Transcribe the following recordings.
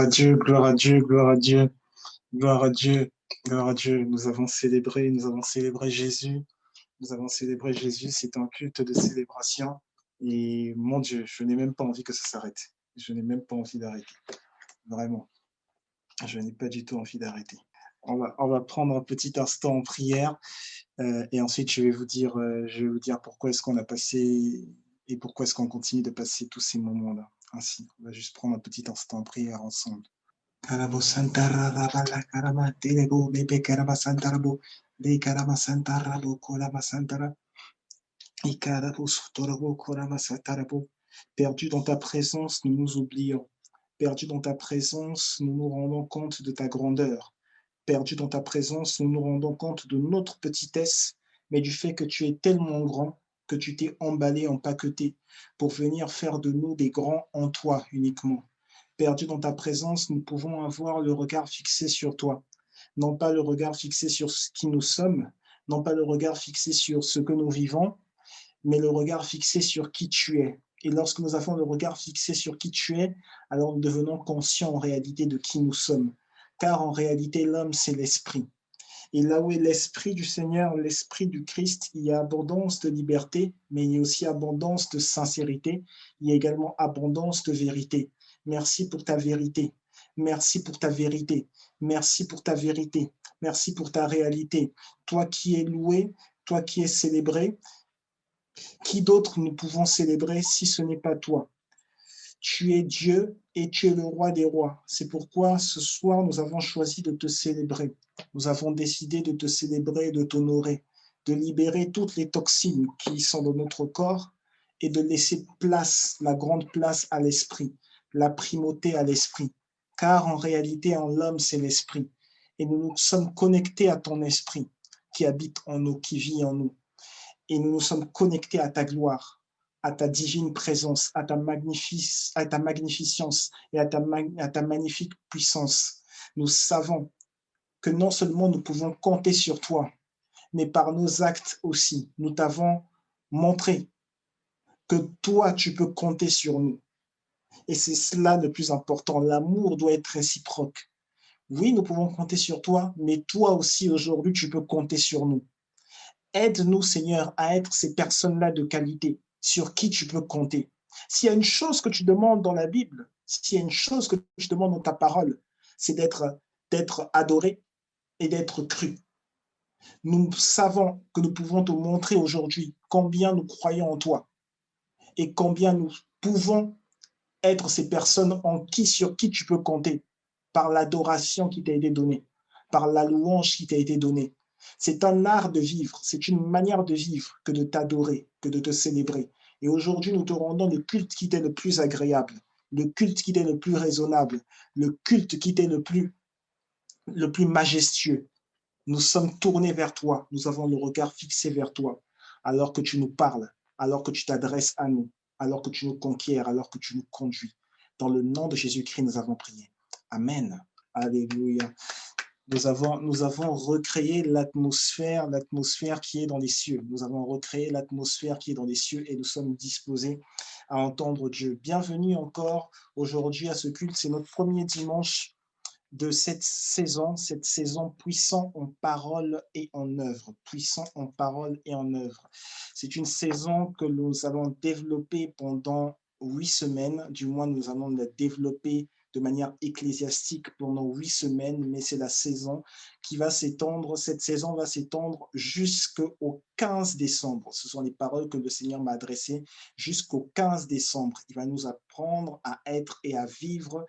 à Dieu, gloire à Dieu, gloire à Dieu, gloire à Dieu, gloire à Dieu. Nous avons célébré Jésus, nous avons célébré Jésus. C'est un culte de célébration. Et mon Dieu, je n'ai même pas envie que ça s'arrête. Je n'ai même pas envie d'arrêter. Vraiment, je n'ai pas du tout envie d'arrêter. On va prendre un petit instant en prière et ensuite je vais vous dire pourquoi est-ce qu'on a passé et pourquoi est-ce qu'on continue de passer tous ces moments-là. Ainsi, on va juste prendre un petit instant en prière ensemble. Karabo Santara Rabala Karama Telebo Bebe Karama Santarabo De Karama Santarabo Kolama Santara Ikarabo Sutorobo Kolama Satarabo. Perdu dans ta présence, nous nous oublions. Perdu dans ta présence, nous nous rendons compte de ta grandeur. Perdu dans ta présence, nous nous rendons compte de notre petitesse, mais du fait que tu es tellement grand que tu t'es emballé, empaqueté pour venir faire de nous des grands en toi uniquement. Perdu dans ta présence, nous pouvons avoir le regard fixé sur toi. Non pas le regard fixé sur ce qui nous sommes, non pas le regard fixé sur ce que nous vivons, mais le regard fixé sur qui tu es. Et lorsque nous avons le regard fixé sur qui tu es, alors nous devenons conscients en réalité de qui nous sommes. Car en réalité, l'homme, c'est l'esprit. Et là où est l'esprit du Seigneur, l'esprit du Christ, il y a abondance de liberté, mais il y a aussi abondance de sincérité. Il y a également abondance de vérité. Merci pour ta vérité. Merci pour ta vérité. Merci pour ta vérité. Merci pour ta réalité. Toi qui es loué, toi qui es célébré, qui d'autre nous pouvons célébrer si ce n'est pas toi? Tu es Dieu et tu es le roi des rois. C'est pourquoi ce soir, nous avons choisi de te célébrer. Nous avons décidé de te célébrer et de t'honorer, de libérer toutes les toxines qui sont dans notre corps et de laisser place, la grande place à l'esprit, la primauté à l'esprit. Car en réalité, en l'homme, c'est l'esprit. Et nous nous sommes connectés à ton esprit qui habite en nous, qui vit en nous. Et nous nous sommes connectés à ta gloire, à ta divine présence, à ta magnificence et à ta magnifique puissance. Nous savons que non seulement nous pouvons compter sur toi, mais par nos actes aussi, nous t'avons montré que toi, tu peux compter sur nous. Et c'est cela le plus important. L'amour doit être réciproque. Oui, nous pouvons compter sur toi, mais toi aussi, aujourd'hui, tu peux compter sur nous. Aide-nous, Seigneur, à être ces personnes-là de qualité sur qui tu peux compter. S'il y a une chose que tu demandes dans la Bible, s'il y a une chose que tu demandes dans ta parole, c'est d'être adoré et d'être cru. Nous savons que nous pouvons te montrer aujourd'hui combien nous croyons en toi et combien nous pouvons être ces personnes sur qui tu peux compter par l'adoration qui t'a été donnée, par la louange qui t'a été donnée. C'est un art de vivre, c'est une manière de vivre que de t'adorer, que de te célébrer. Et aujourd'hui, nous te rendons le culte qui t'est le plus agréable, le culte qui t'est le plus raisonnable, le culte qui t'est le plus majestueux. Nous sommes tournés vers toi, nous avons le regard fixé vers toi, alors que tu nous parles, alors que tu t'adresses à nous, alors que tu nous conquiers, alors que tu nous conduis. Dans le nom de Jésus-Christ, nous avons prié. Amen. Alléluia. Nous avons recréé l'atmosphère qui est dans les cieux. Nous avons recréé l'atmosphère qui est dans les cieux et nous sommes disposés à entendre Dieu. Bienvenue encore aujourd'hui à ce culte. C'est notre premier dimanche de cette saison puissant en parole et en œuvre, puissant en parole et en œuvre. C'est une saison que nous allons développer pendant 8 semaines, du moins nous allons la développer de manière ecclésiastique pendant 8 semaines, mais c'est la saison qui va s'étendre, cette saison va s'étendre jusqu'au 15 décembre. Ce sont les paroles que le Seigneur m'a adressées jusqu'au 15 décembre. Il va nous apprendre à être et à vivre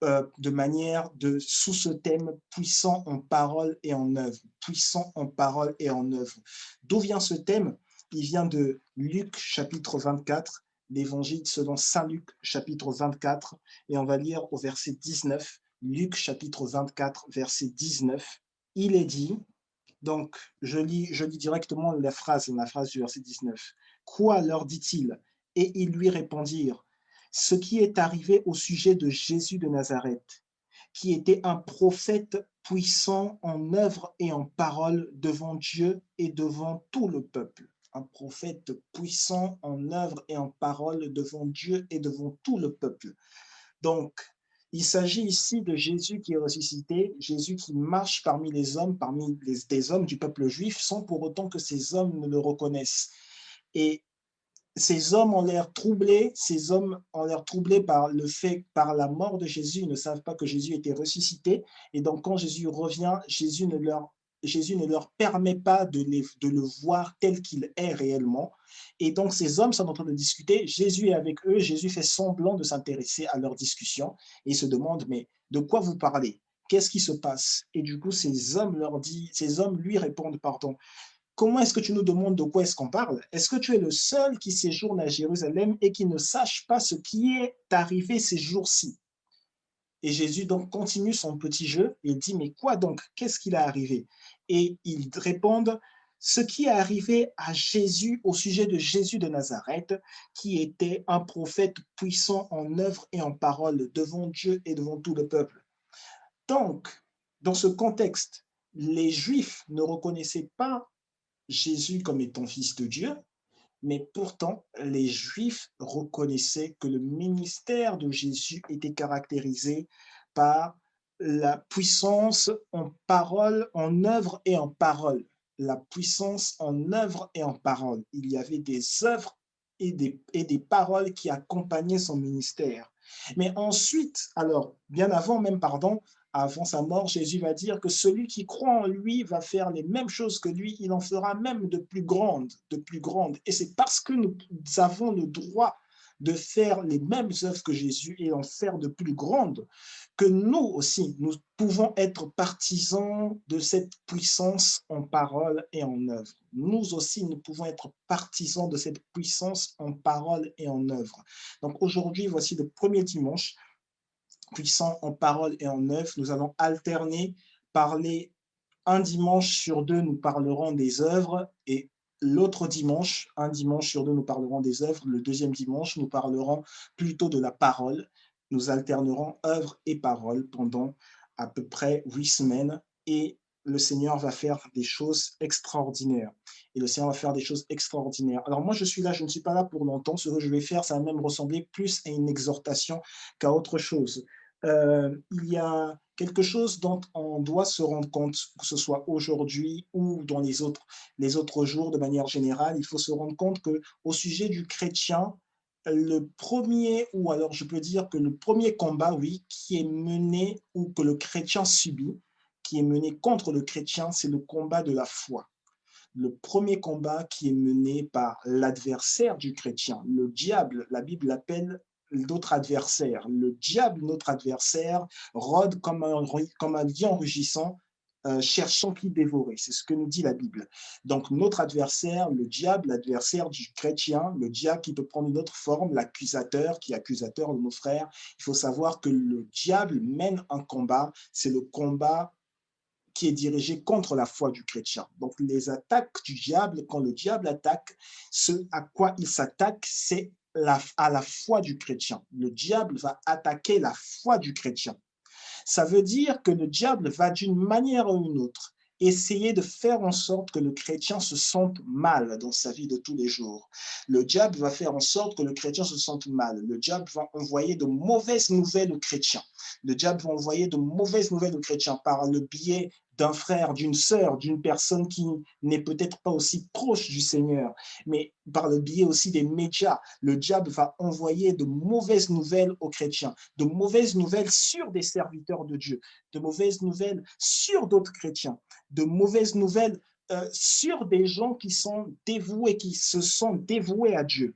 de manière sous ce thème puissant en parole et en œuvre, puissant en parole et en œuvre. D'où vient ce thème? Il vient de Luc chapitre 24, l'évangile selon saint Luc chapitre 24, et on va lire au verset 19, Luc chapitre 24, verset 19. Il est dit, donc je lis directement la phrase du verset 19. Quoi leur dit-il? Et ils lui répondirent, ce qui est arrivé au sujet de Jésus de Nazareth, qui était un prophète puissant en œuvre et en parole devant Dieu et devant tout le peuple. Un prophète puissant en œuvre et en parole devant Dieu et devant tout le peuple. Donc, Il s'agit ici de Jésus qui est ressuscité, Jésus qui marche parmi les hommes, des hommes du peuple juif, sans pour autant que ces hommes ne le reconnaissent. Et ces hommes ont l'air troublés, ces hommes ont l'air troublés par le fait, par la mort de Jésus, ils ne savent pas que Jésus était ressuscité. Et donc, quand Jésus revient, Jésus ne leur permet pas de le voir tel qu'il est réellement. Et donc, ces hommes sont en train de discuter. Jésus est avec eux. Jésus fait semblant de s'intéresser à leur discussion et se demande, mais de quoi vous parlez? Qu'est-ce qui se passe? Et du coup, ces hommes lui répondent, pardon, comment est-ce que tu nous demandes de quoi est-ce qu'on parle? Est-ce que tu es le seul qui séjourne à Jérusalem et qui ne sache pas ce qui est arrivé ces jours-ci? Et Jésus donc continue son petit jeu et dit, mais quoi donc? Qu'est-ce qui est arrivé? Et ils répondent, ce qui est arrivé à Jésus au sujet de Jésus de Nazareth, qui était un prophète puissant en œuvre et en parole devant Dieu et devant tout le peuple. Donc, dans ce contexte, les Juifs ne reconnaissaient pas Jésus comme étant fils de Dieu, mais pourtant, les Juifs reconnaissaient que le ministère de Jésus était caractérisé par la puissance en parole, en œuvre et en parole. La puissance en œuvre et en parole. Il y avait des œuvres et des paroles qui accompagnaient son ministère. Mais ensuite, alors, bien avant même, pardon, avant sa mort, Jésus va dire que celui qui croit en lui va faire les mêmes choses que lui, il en fera même de plus grandes, de plus grandes. Et c'est parce que nous avons le droit de faire les mêmes œuvres que Jésus et en faire de plus grandes, que nous aussi, nous pouvons être partisans de cette puissance en parole et en œuvre. Nous aussi, nous pouvons être partisans de cette puissance en parole et en œuvre. Donc aujourd'hui, voici le premier dimanche puissant en parole et en œuvre. Nous allons alterner, parler un dimanche sur deux, nous parlerons des œuvres et l'autre dimanche, un dimanche sur deux, nous parlerons des œuvres. Le deuxième dimanche, nous parlerons plutôt de la parole. Nous alternerons œuvre et parole pendant à peu près 8 semaines et le Seigneur va faire des choses extraordinaires. Et le Seigneur va faire des choses extraordinaires. Alors moi, je suis là, je ne suis pas là pour longtemps. Ce que je vais faire, ça va même ressembler plus à une exhortation qu'à autre chose. Il y a quelque chose dont on doit se rendre compte, que ce soit aujourd'hui ou dans les autres jours de manière générale, il faut se rendre compte qu'au sujet du chrétien, le premier, ou alors je peux dire que le premier combat, oui, qui est mené ou que le chrétien subit, qui est mené contre le chrétien, c'est le combat de la foi. Le premier combat qui est mené par l'adversaire du chrétien, le diable, la Bible l'appelle notre adversaire. Le diable, notre adversaire, rôde comme un lion rugissant, cherchant qui dévorer. C'est ce que nous dit la Bible. Donc, notre adversaire, le diable, l'adversaire du chrétien, le diable qui peut prendre une autre forme, l'accusateur, qui est accusateur de nos frères. Il faut savoir que le diable mène un combat, c'est le combat qui est dirigé contre la foi du chrétien. Donc, les attaques du diable, quand le diable attaque, ce à quoi il s'attaque, c'est à la foi du chrétien. Le diable va attaquer la foi du chrétien. Ça veut dire que le diable va d'une manière ou d'une autre essayer de faire en sorte que le chrétien se sente mal dans sa vie de tous les jours. Le diable va faire en sorte que le chrétien se sente mal. Le diable va envoyer de mauvaises nouvelles aux chrétiens. Le diable va envoyer de mauvaises nouvelles aux chrétiens par le biais d'un frère, d'une sœur, d'une personne qui n'est peut-être pas aussi proche du Seigneur, mais par le biais aussi des médias. Le diable va envoyer de mauvaises nouvelles aux chrétiens, de mauvaises nouvelles sur des serviteurs de Dieu, de mauvaises nouvelles sur d'autres chrétiens, de mauvaises nouvelles sur des gens qui sont dévoués, qui se sont dévoués à Dieu.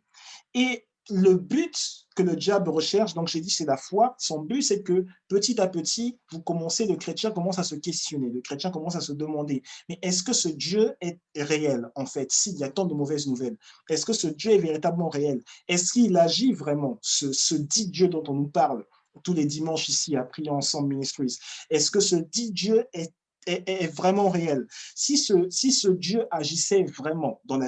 Et le but que le diable recherche, donc j'ai dit c'est la foi, son but c'est que petit à petit, le chrétien commence à se questionner, le chrétien commence à se demander, mais est-ce que ce Dieu est réel en fait, s'il y a tant de mauvaises nouvelles? Est-ce que ce Dieu est véritablement réel? Est-ce qu'il agit vraiment, ce dit Dieu dont on nous parle tous les dimanches ici à Prier Ensemble Ministries? Est-ce que ce dit Dieu est vraiment réel? Si ce Dieu agissait vraiment dans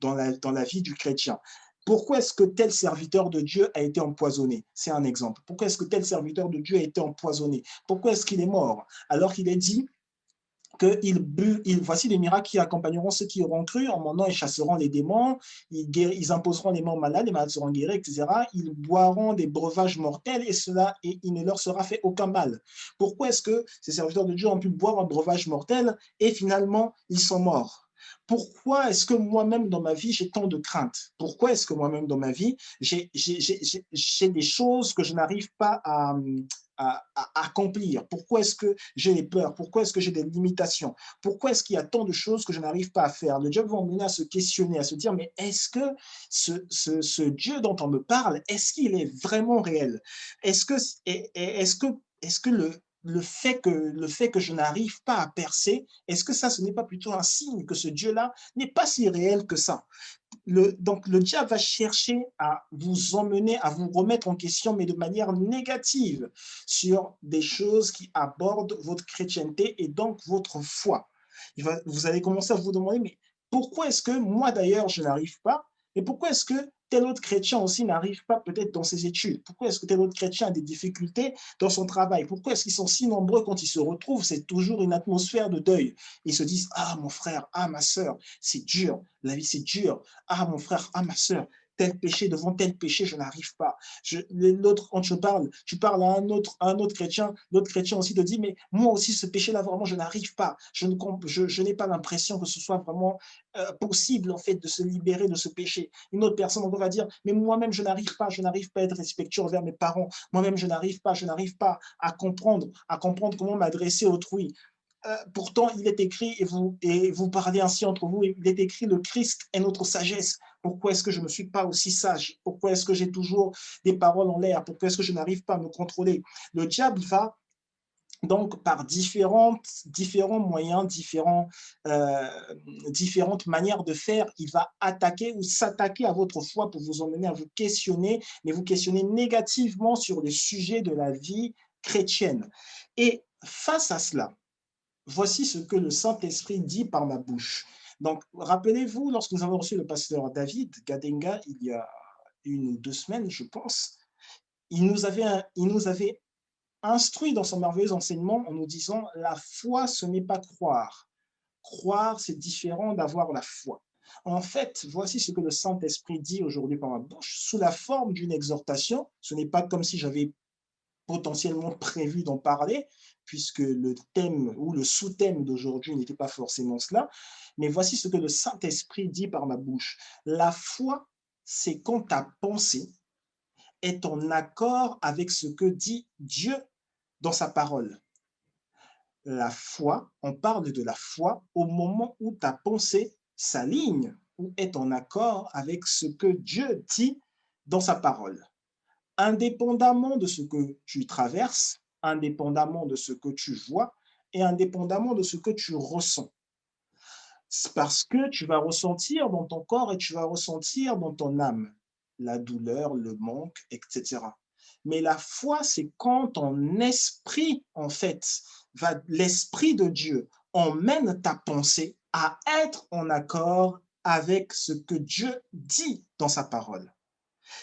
dans la vie du chrétien, pourquoi est-ce que tel serviteur de Dieu a été empoisonné? C'est un exemple. Pourquoi est-ce que tel serviteur de Dieu a été empoisonné? Pourquoi est-ce qu'il est mort? Alors qu'il est dit voici les miracles qui accompagneront ceux qui auront cru. En mon nom, ils chasseront les démons, ils imposeront les morts malades, les malades seront guéris, etc. Ils boiront des breuvages mortels et il ne leur sera fait aucun mal. Pourquoi est-ce que ces serviteurs de Dieu ont pu boire un breuvage mortel et finalement, ils sont morts? Pourquoi est-ce que moi-même dans ma vie, j'ai tant de craintes? Pourquoi est-ce que moi-même dans ma vie, j'ai des choses que je n'arrive pas à accomplir? Pourquoi est-ce que j'ai des peurs? Pourquoi est-ce que j'ai des limitations? Pourquoi est-ce qu'il y a tant de choses que je n'arrive pas à faire? Le Dieu va m'emmener à se questionner, à se dire, mais est-ce que ce Dieu dont on me parle, est-ce qu'il est vraiment réel? Est-ce que, est-ce que le fait que je n'arrive pas à percer, est-ce que ça, ce n'est pas plutôt un signe que ce Dieu-là n'est pas si réel que ça? Donc, le diable va chercher à vous emmener, à vous remettre en question, mais de manière négative, sur des choses qui abordent votre chrétienté et donc votre foi. Vous allez commencer à vous demander, mais pourquoi est-ce que moi d'ailleurs je n'arrive pas? Et pourquoi est-ce que tel autre chrétien aussi n'arrive pas peut-être dans ses études? Pourquoi est-ce que tel autre chrétien a des difficultés dans son travail? Pourquoi est-ce qu'ils sont si nombreux quand ils se retrouvent? C'est toujours une atmosphère de deuil. Ils se disent, ah mon frère, ah ma sœur, c'est dur, la vie c'est dur, ah mon frère, ah ma sœur, tel péché devant tel péché, je n'arrive pas. L'autre, quand tu parles à un autre chrétien, l'autre chrétien aussi te dit, mais moi aussi, ce péché-là, vraiment, je n'arrive pas. Je n'ai pas l'impression que ce soit vraiment possible, en fait, de se libérer de ce péché. Une autre personne, on va dire, mais moi-même, je n'arrive pas à être respectueux envers mes parents. Moi-même, je n'arrive pas à comprendre comment m'adresser autrui. Pourtant, il est écrit, et vous parlez ainsi entre vous, il est écrit, le Christ est notre sagesse. Pourquoi est-ce que je ne suis pas aussi sage? Pourquoi est-ce que j'ai toujours des paroles en l'air? Pourquoi est-ce que je n'arrive pas à me contrôler? Le diable va donc par différents moyens, différentes manières de faire, il va attaquer ou s'attaquer à votre foi pour vous emmener à vous questionner, mais vous questionner négativement sur le sujet de la vie chrétienne. Et face à cela, voici ce que le Saint-Esprit dit par ma bouche. Donc, rappelez-vous, lorsque nous avons reçu le pasteur David Gadenga, il y a 1 ou 2 semaines, je pense, il nous avait instruit dans son merveilleux enseignement en nous disant, la foi, ce n'est pas croire. Croire, c'est différent d'avoir la foi. En fait, voici ce que le Saint-Esprit dit aujourd'hui par ma bouche, sous la forme d'une exhortation. Ce n'est pas comme si j'avais potentiellement prévu d'en parler, puisque le thème ou le sous-thème d'aujourd'hui n'était pas forcément cela. Mais voici ce que le Saint-Esprit dit par ma bouche. La foi, c'est quand ta pensée est en accord avec ce que dit Dieu dans sa parole. La foi, on parle de la foi au moment où ta pensée s'aligne ou est en accord avec ce que Dieu dit dans sa parole. Indépendamment de ce que tu traverses, indépendamment de ce que tu vois et indépendamment de ce que tu ressens. C'est parce que tu vas ressentir dans ton corps et tu vas ressentir dans ton âme la douleur, le manque, etc. Mais la foi, c'est quand ton esprit, en fait, l'esprit de Dieu emmène ta pensée à être en accord avec ce que Dieu dit dans sa parole.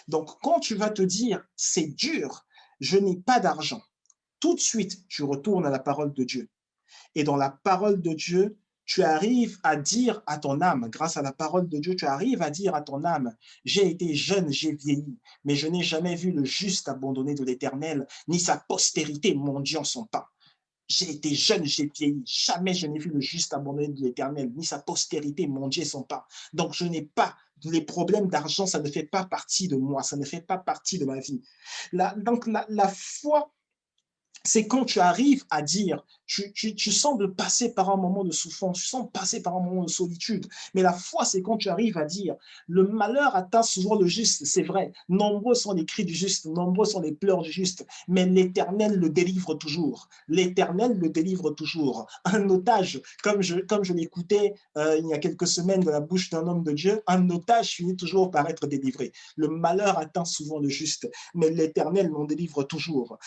Donc, quand tu vas te dire, c'est dur, je n'ai pas d'argent, tout de suite, tu retournes à la parole de Dieu. Et dans la parole de Dieu, tu arrives à dire à ton âme, grâce à la parole de Dieu, tu arrives à dire à ton âme, j'ai été jeune, j'ai vieilli, mais je n'ai jamais vu le juste abandonné de l'Éternel, ni sa postérité mendiant son pain. J'ai été jeune, j'ai vieilli, jamais je n'ai vu le juste abandonné de l'Éternel, ni sa postérité mendier son pain. Donc je n'ai pas, les problèmes d'argent, ça ne fait pas partie de moi, ça ne fait pas partie de ma vie. Donc la foi, c'est quand tu arrives à dire, tu sembles passer par un moment de souffrance, tu sembles passer par un moment de solitude, mais la foi, c'est quand tu arrives à dire, le malheur atteint souvent le juste, c'est vrai, nombreux sont les cris du juste, nombreux sont les pleurs du juste, mais l'Éternel le délivre toujours, l'Éternel le délivre toujours. Un otage, comme je l'écoutais il y a quelques semaines de la bouche d'un homme de Dieu, un otage finit toujours par être délivré. Le malheur atteint souvent le juste, mais l'Éternel l'en délivre toujours.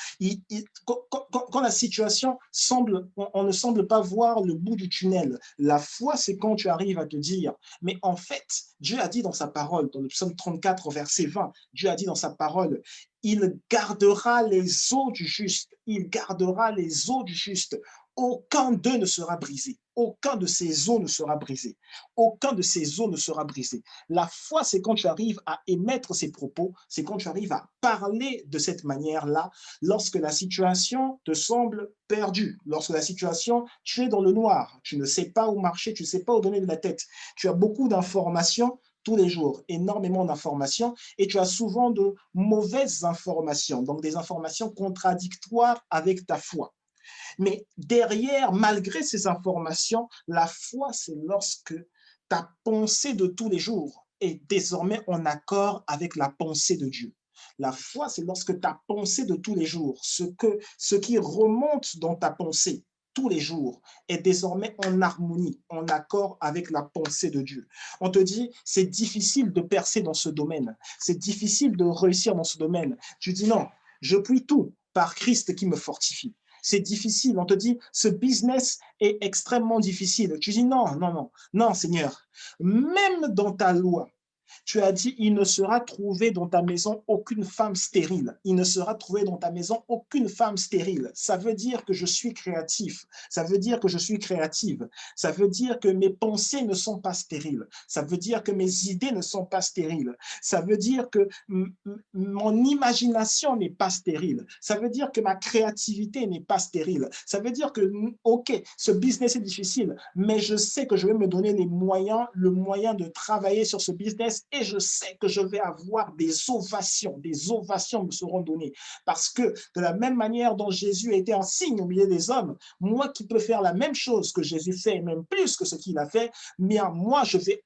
Quand la situation semble, on ne semble pas voir le bout du tunnel, la foi, c'est quand tu arrives à te dire, mais en fait, Dieu a dit dans sa parole, dans le psaume 34, verset 20, Dieu a dit dans sa parole, Il gardera les eaux du juste. Il gardera les eaux du juste. Aucun d'eux ne sera brisé. Aucun de ces eaux ne sera brisé. Aucun de ces eaux ne sera brisé. La foi, c'est quand tu arrives à émettre ces propos, c'est quand tu arrives à parler de cette manière-là, lorsque la situation te semble perdue, lorsque la situation, tu es dans le noir, tu ne sais pas où marcher, tu ne sais pas où donner de la tête. Tu as beaucoup d'informations tous les jours, énormément d'informations, et tu as souvent de mauvaises informations, donc des informations contradictoires avec ta foi. Mais derrière, malgré ces informations, la foi, c'est lorsque ta pensée de tous les jours est désormais en accord avec la pensée de Dieu. La foi, c'est lorsque ta pensée de tous les jours, ce qui remonte dans ta pensée tous les jours, est désormais en harmonie, en accord avec la pensée de Dieu. On te dit, c'est difficile de percer dans ce domaine, c'est difficile de réussir dans ce domaine. Tu dis non, je puis tout par Christ qui me fortifie. C'est difficile. On te dit, ce business est extrêmement difficile. Tu dis, non, non, non, non, Seigneur. Même dans ta loi, tu as dit, il ne sera trouvé dans ta maison aucune femme stérile. Il ne sera trouvé dans ta maison aucune femme stérile. Ça veut dire que je suis créatif. Ça veut dire que je suis créative. Ça veut dire que mes pensées ne sont pas stériles. Ça veut dire que mes idées ne sont pas stériles. Ça veut dire que mon imagination n'est pas stérile. Ça veut dire que ma créativité n'est pas stérile. Ça veut dire que, OK, ce business est difficile, mais je sais que je vais me donner les moyens, le moyen de travailler sur ce business et je sais que je vais avoir des ovations me seront données. Parce que de la même manière dont Jésus a été un signe au milieu des hommes, moi qui peux faire la même chose que Jésus fait, même plus que ce qu'il a fait, mais moi je vais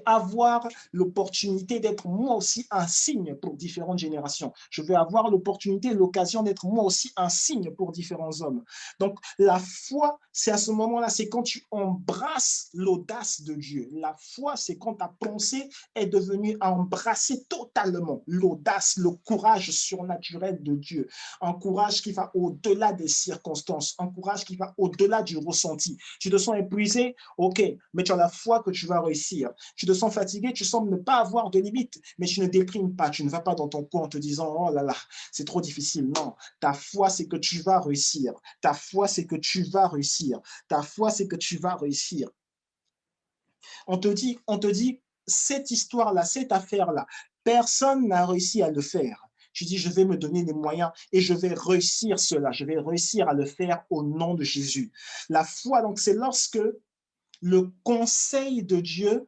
avoir l'opportunité d'être moi aussi un signe pour différentes générations. Je vais avoir l'opportunité, l'occasion d'être moi aussi un signe pour différents hommes. Donc, la foi, c'est à ce moment-là, c'est quand tu embrasses l'audace de Dieu. La foi, c'est quand ta pensée est devenue à embrasser totalement l'audace, le courage surnaturel de Dieu. Un courage qui va au-delà des circonstances, un courage qui va au-delà du ressenti. Tu te sens épuisé, ok, mais tu as la foi que tu vas réussir. Tu te sens fatigué, tu sembles ne pas avoir de limite, mais tu ne déprimes pas, tu ne vas pas dans ton coin en te disant, oh là là, c'est trop difficile. Non, ta foi, c'est que tu vas réussir. Ta foi, c'est que tu vas réussir. Ta foi, c'est que tu vas réussir. On te dit, cette histoire-là, cette affaire-là, personne n'a réussi à le faire. Tu dis, je vais me donner les moyens et je vais réussir cela. Je vais réussir à le faire au nom de Jésus. La foi, donc, c'est lorsque le conseil de Dieu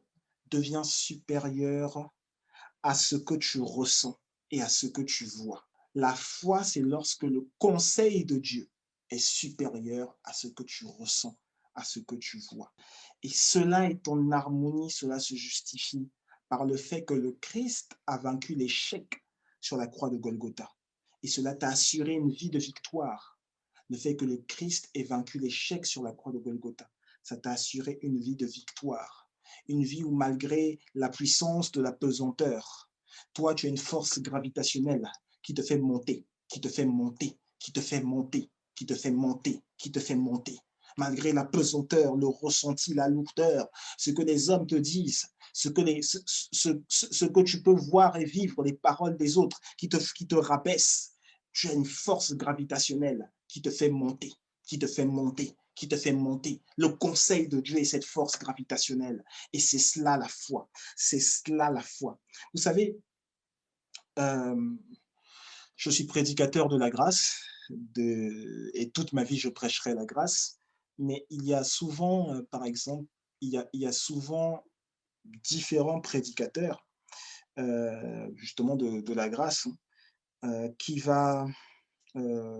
devient supérieur à ce que tu ressens et à ce que tu vois. La foi, c'est lorsque le conseil de Dieu est supérieur à ce que tu ressens, à ce que tu vois. Et cela est en harmonie, cela se justifie par le fait que le Christ a vaincu l'échec sur la croix de Golgotha. Et cela t'a assuré une vie de victoire. Le fait que le Christ ait vaincu l'échec sur la croix de Golgotha, ça t'a assuré une vie de victoire. Une vie où malgré la puissance de la pesanteur, toi, tu as une force gravitationnelle qui te fait monter, qui te fait monter, qui te fait monter, qui te fait monter, qui te fait monter. Malgré la pesanteur, le ressenti, la lourdeur, ce que les hommes te disent, ce que tu peux voir et vivre, les paroles des autres qui te rabaissent, tu as une force gravitationnelle qui te fait monter, qui te fait monter, qui te fait monter. Le conseil de Dieu est cette force gravitationnelle. Et c'est cela la foi. C'est cela la foi. Vous savez, euh, je suis prédicateur de la grâce et toute ma vie je prêcherai la grâce. Mais il y a souvent, par exemple, il y a souvent différents prédicateurs justement de la grâce qui va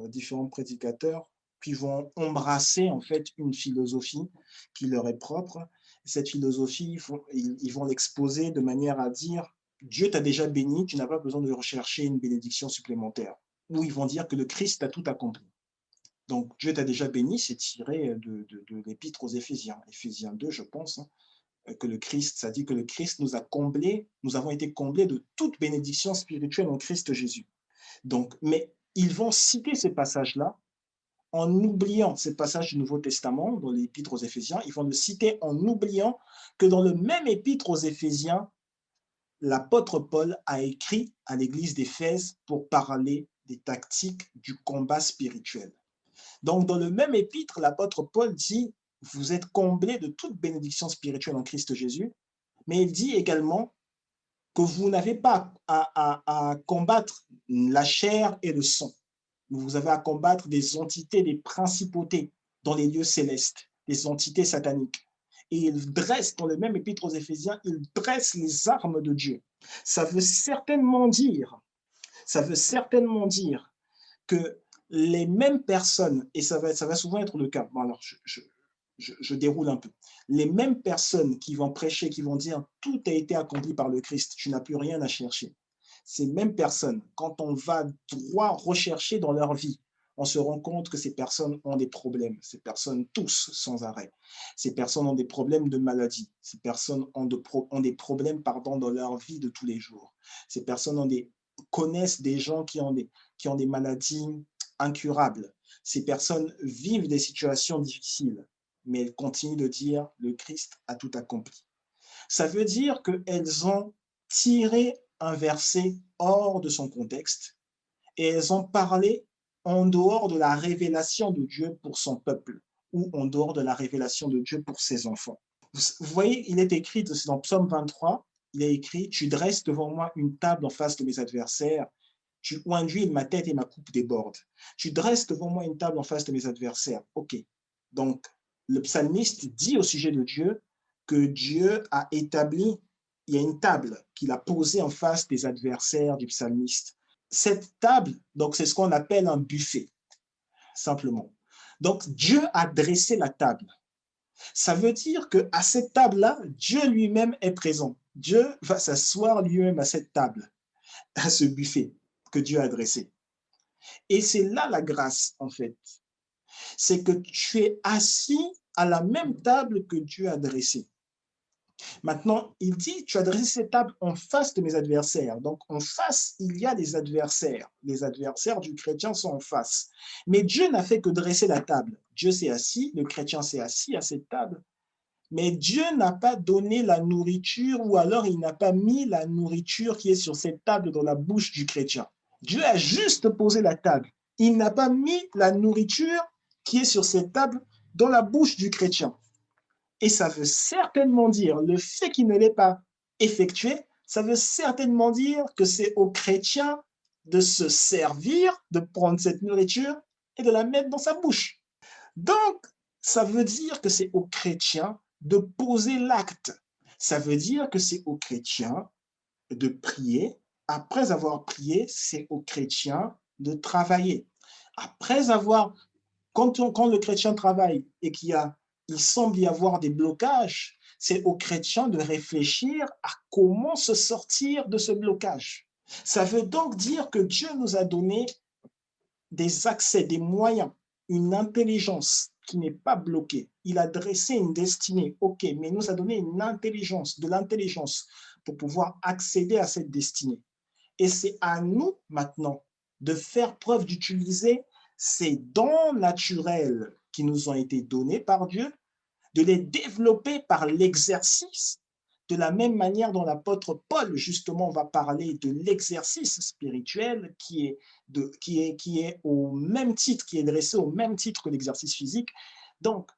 différents prédicateurs qui vont embrasser en fait une philosophie qui leur est propre. Cette philosophie, ils vont l'exposer de manière à dire Dieu t'a déjà béni, tu n'as pas besoin de rechercher une bénédiction supplémentaire. Ou ils vont dire que le Christ a tout accompli. Donc Dieu t'a déjà béni, c'est tiré de l'épître aux Éphésiens, Éphésiens 2, je pense, hein, que le Christ, ça dit que le Christ nous a comblés, nous avons été comblés de toute bénédiction spirituelle en Christ Jésus. Donc, mais ils vont citer ces passages-là en oubliant ces passages du Nouveau Testament, dans l'épître aux Éphésiens, ils vont le citer en oubliant que dans le même épître aux Éphésiens, l'apôtre Paul a écrit à l'église d'Éphèse pour parler des tactiques du combat spirituel. Donc, dans le même épître, l'apôtre Paul dit, vous êtes comblés de toute bénédiction spirituelle en Christ Jésus, mais il dit également que vous n'avez pas à combattre la chair et le sang. Vous avez à combattre des entités, des principautés dans les lieux célestes, des entités sataniques. Et il dresse, dans le même épître aux Éphésiens, il dresse les armes de Dieu. Ça veut certainement dire que les mêmes personnes, et ça va souvent être le cas, bon alors je déroule un peu, les mêmes personnes qui vont prêcher, qui vont dire tout a été accompli par le Christ, tu n'as plus rien à chercher. Ces mêmes personnes, quand on va droit rechercher dans leur vie, on se rend compte que ces personnes ont des problèmes, ces personnes tous sans arrêt. Ces personnes ont des problèmes de maladie, ces personnes ont des problèmes dans leur vie de tous les jours. Ces personnes connaissent des gens qui ont des maladies incurables. Ces personnes vivent des situations difficiles, mais elles continuent de dire le Christ a tout accompli. Ça veut dire qu'elles ont tiré un verset hors de son contexte et elles ont parlé en dehors de la révélation de Dieu pour son peuple ou en dehors de la révélation de Dieu pour ses enfants. Vous voyez, il est écrit dans Psaume 23, il est écrit « Tu dresses devant moi une table en face de mes adversaires, tu induis ma tête et ma coupe déborde. Tu dresses devant moi une table en face de mes adversaires. » Ok, donc le psalmiste dit au sujet de Dieu que Dieu a établi, il y a une table qu'il a posée en face des adversaires du psalmiste. Cette table, donc c'est ce qu'on appelle un buffet, simplement. Donc Dieu a dressé la table. Ça veut dire qu'à cette table-là, Dieu lui-même est présent. Dieu va s'asseoir lui-même à cette table, à ce buffet que Dieu a dressé. Et c'est là la grâce, en fait. C'est que tu es assis à la même table que Dieu a dressée. Maintenant, il dit, tu as dressé cette table en face de mes adversaires. Donc, en face, il y a des adversaires. Les adversaires du chrétien sont en face. Mais Dieu n'a fait que dresser la table. Dieu s'est assis, le chrétien s'est assis à cette table. Mais Dieu n'a pas donné la nourriture ou alors il n'a pas mis la nourriture qui est sur cette table dans la bouche du chrétien. Dieu a juste posé la table. Il n'a pas mis la nourriture qui est sur cette table dans la bouche du chrétien. Et ça veut certainement dire, le fait qu'il ne l'ait pas effectué, ça veut certainement dire que c'est aux chrétiens de se servir, de prendre cette nourriture et de la mettre dans sa bouche. Donc, ça veut dire que c'est aux chrétiens de poser l'acte. Ça veut dire que c'est aux chrétiens de prier. Après avoir prié, c'est aux chrétiens de travailler. Après avoir, quand le chrétien travaille et qu'il semble y avoir des blocages, c'est aux chrétiens de réfléchir à comment se sortir de ce blocage. Ça veut donc dire que Dieu nous a donné des accès, des moyens, une intelligence qui n'est pas bloquée. Il a dressé une destinée, ok, mais il nous a donné une intelligence, de l'intelligence pour pouvoir accéder à cette destinée. Et c'est à nous maintenant de faire preuve d'utiliser ces dons naturels qui nous ont été donnés par Dieu, de les développer par l'exercice, de la même manière dont l'apôtre Paul, justement, va parler de l'exercice spirituel qui est au même titre, qui est dressé au même titre que l'exercice physique. Donc,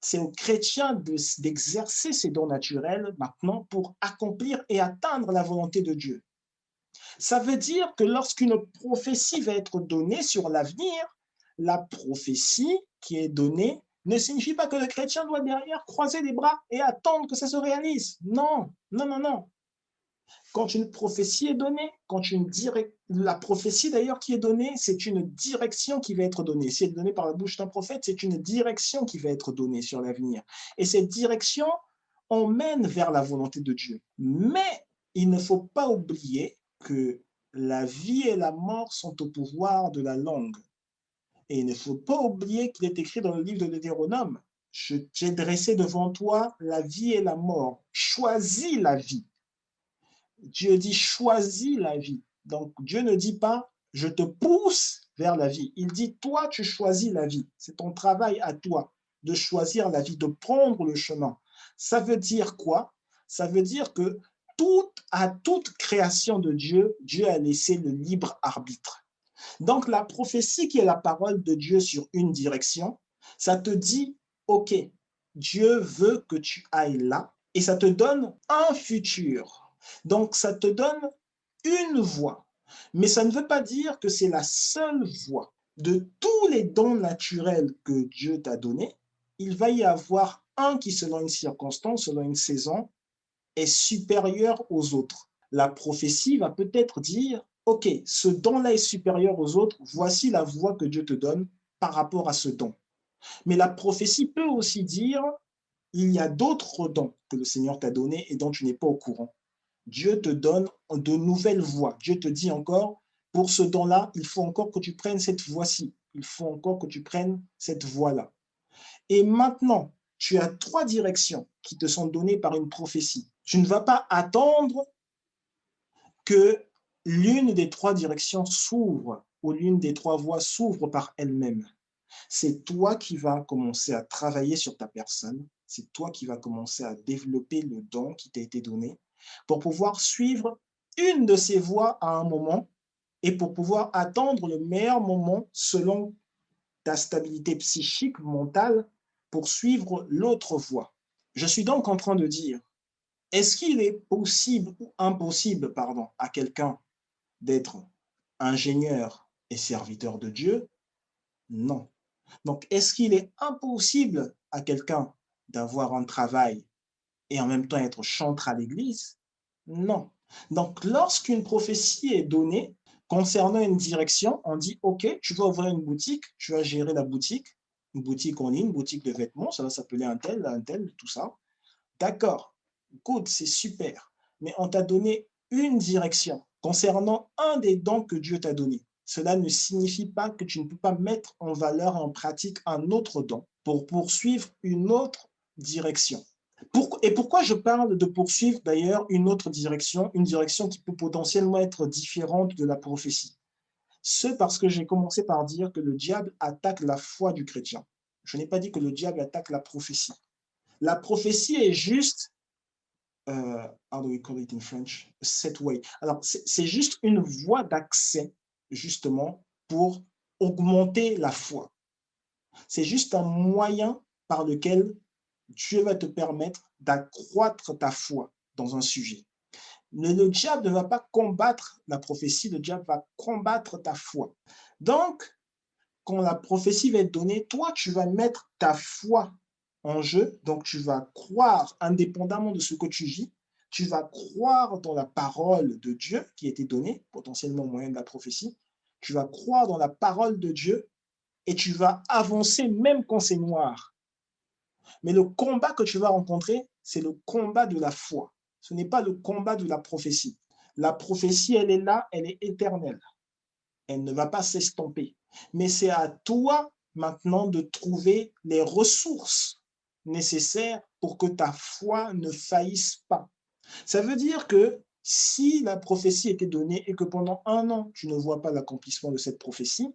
c'est aux chrétiens d'exercer ces dons naturels maintenant pour accomplir et atteindre la volonté de Dieu. Ça veut dire que lorsqu'une prophétie va être donnée sur l'avenir, la prophétie qui est donnée ne signifie pas que le chrétien doit derrière croiser les bras et attendre que ça se réalise. Non, non, non, non. Quand une prophétie est donnée, la prophétie d'ailleurs qui est donnée, c'est une direction qui va être donnée. Si elle est donnée par la bouche d'un prophète, c'est une direction qui va être donnée sur l'avenir. Et cette direction emmène vers la volonté de Dieu. Mais il ne faut pas oublier que la vie et la mort sont au pouvoir de la langue. Et il ne faut pas oublier qu'il est écrit dans le livre de Deutéronome, j'ai dressé devant toi la vie et la mort. Choisis la vie. Dieu dit choisis la vie. Donc Dieu ne dit pas je te pousse vers la vie. Il dit toi tu choisis la vie. C'est ton travail à toi de choisir la vie, de prendre le chemin. Ça veut dire quoi? Ça veut dire que à toute création de Dieu, Dieu a laissé le libre arbitre. Donc, la prophétie qui est la parole de Dieu sur une direction, ça te dit, OK, Dieu veut que tu ailles là et ça te donne un futur. Donc, ça te donne une voie. Mais ça ne veut pas dire que c'est la seule voie. De tous les dons naturels que Dieu t'a donnés, il va y avoir un qui, selon une circonstance, selon une saison, est supérieur aux autres. La prophétie va peut-être dire, OK, ce don-là est supérieur aux autres, voici la voie que Dieu te donne par rapport à ce don. Mais la prophétie peut aussi dire, il y a d'autres dons que le Seigneur t'a donnés et dont tu n'es pas au courant. Dieu te donne de nouvelles voies. Dieu te dit encore, pour ce don-là, il faut encore que tu prennes cette voie-ci. Il faut encore que tu prennes cette voie-là. Et maintenant, tu as 3 directions qui te sont données par une prophétie. Tu ne vas pas attendre que l'une des 3 directions s'ouvre ou l'une des 3 voies s'ouvre par elle-même. C'est toi qui vas commencer à travailler sur ta personne. C'est toi qui vas commencer à développer le don qui t'a été donné pour pouvoir suivre une de ces voies à un moment et pour pouvoir attendre le meilleur moment selon ta stabilité psychique, mentale, pour suivre l'autre voie. Je suis donc en train de dire, est-ce qu'il est possible ou impossible, pardon, à quelqu'un d'être ingénieur et serviteur de Dieu? Non. Donc, est-ce qu'il est impossible à quelqu'un d'avoir un travail et en même temps être chantre à l'église? Non. Donc, lorsqu'une prophétie est donnée concernant une direction, on dit, OK, tu vas ouvrir une boutique, tu vas gérer la boutique, une boutique en ligne, une boutique de vêtements, ça va s'appeler un tel, tout ça. D'accord, good, c'est super. Mais on t'a donné une direction concernant un des dons que Dieu t'a donné. Cela ne signifie pas que tu ne peux pas mettre en valeur, en pratique un autre don pour poursuivre une autre direction. Et pourquoi je parle de poursuivre d'ailleurs une autre direction, une direction qui peut potentiellement être différente de la prophétie? C'est parce que j'ai commencé par dire que le diable attaque la foi du chrétien. Je n'ai pas dit que le diable attaque la prophétie. La prophétie est juste how do we call it in French? Set way. Alors, c'est juste une voie d'accès, justement, pour augmenter la foi. C'est juste un moyen par lequel Dieu va te permettre d'accroître ta foi dans un sujet. Mais le diable ne va pas combattre la prophétie, le diable va combattre ta foi. Donc, quand la prophétie va être donnée, toi, tu vas mettre ta foi en jeu, donc tu vas croire, indépendamment de ce que tu vis, tu vas croire dans la parole de Dieu qui a été donnée, potentiellement au moyen de la prophétie, tu vas croire dans la parole de Dieu et tu vas avancer même quand c'est noir. Mais le combat que tu vas rencontrer, c'est le combat de la foi. Ce n'est pas le combat de la prophétie. La prophétie, elle est là, elle est éternelle. Elle ne va pas s'estomper. Mais c'est à toi maintenant de trouver les ressources nécessaires pour que ta foi ne faillisse pas. Ça veut dire que si la prophétie était donnée et que pendant 1 an, tu ne vois pas l'accomplissement de cette prophétie,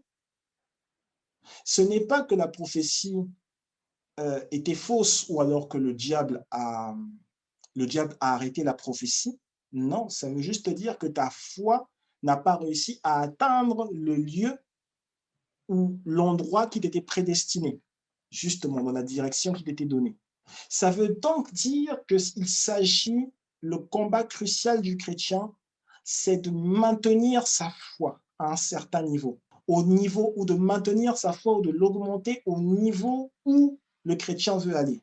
ce n'est pas que la prophétie était fausse ou alors que le diable a arrêté la prophétie. Non, ça veut juste dire que ta foi n'a pas réussi à atteindre le lieu ou l'endroit qui t'était prédestiné, justement dans la direction qui t'était donnée. Ça veut donc dire qu'il s'agit, le combat crucial du chrétien, c'est de maintenir sa foi à un certain niveau, au niveau ou de maintenir sa foi ou de l'augmenter au niveau où le chrétien veut aller.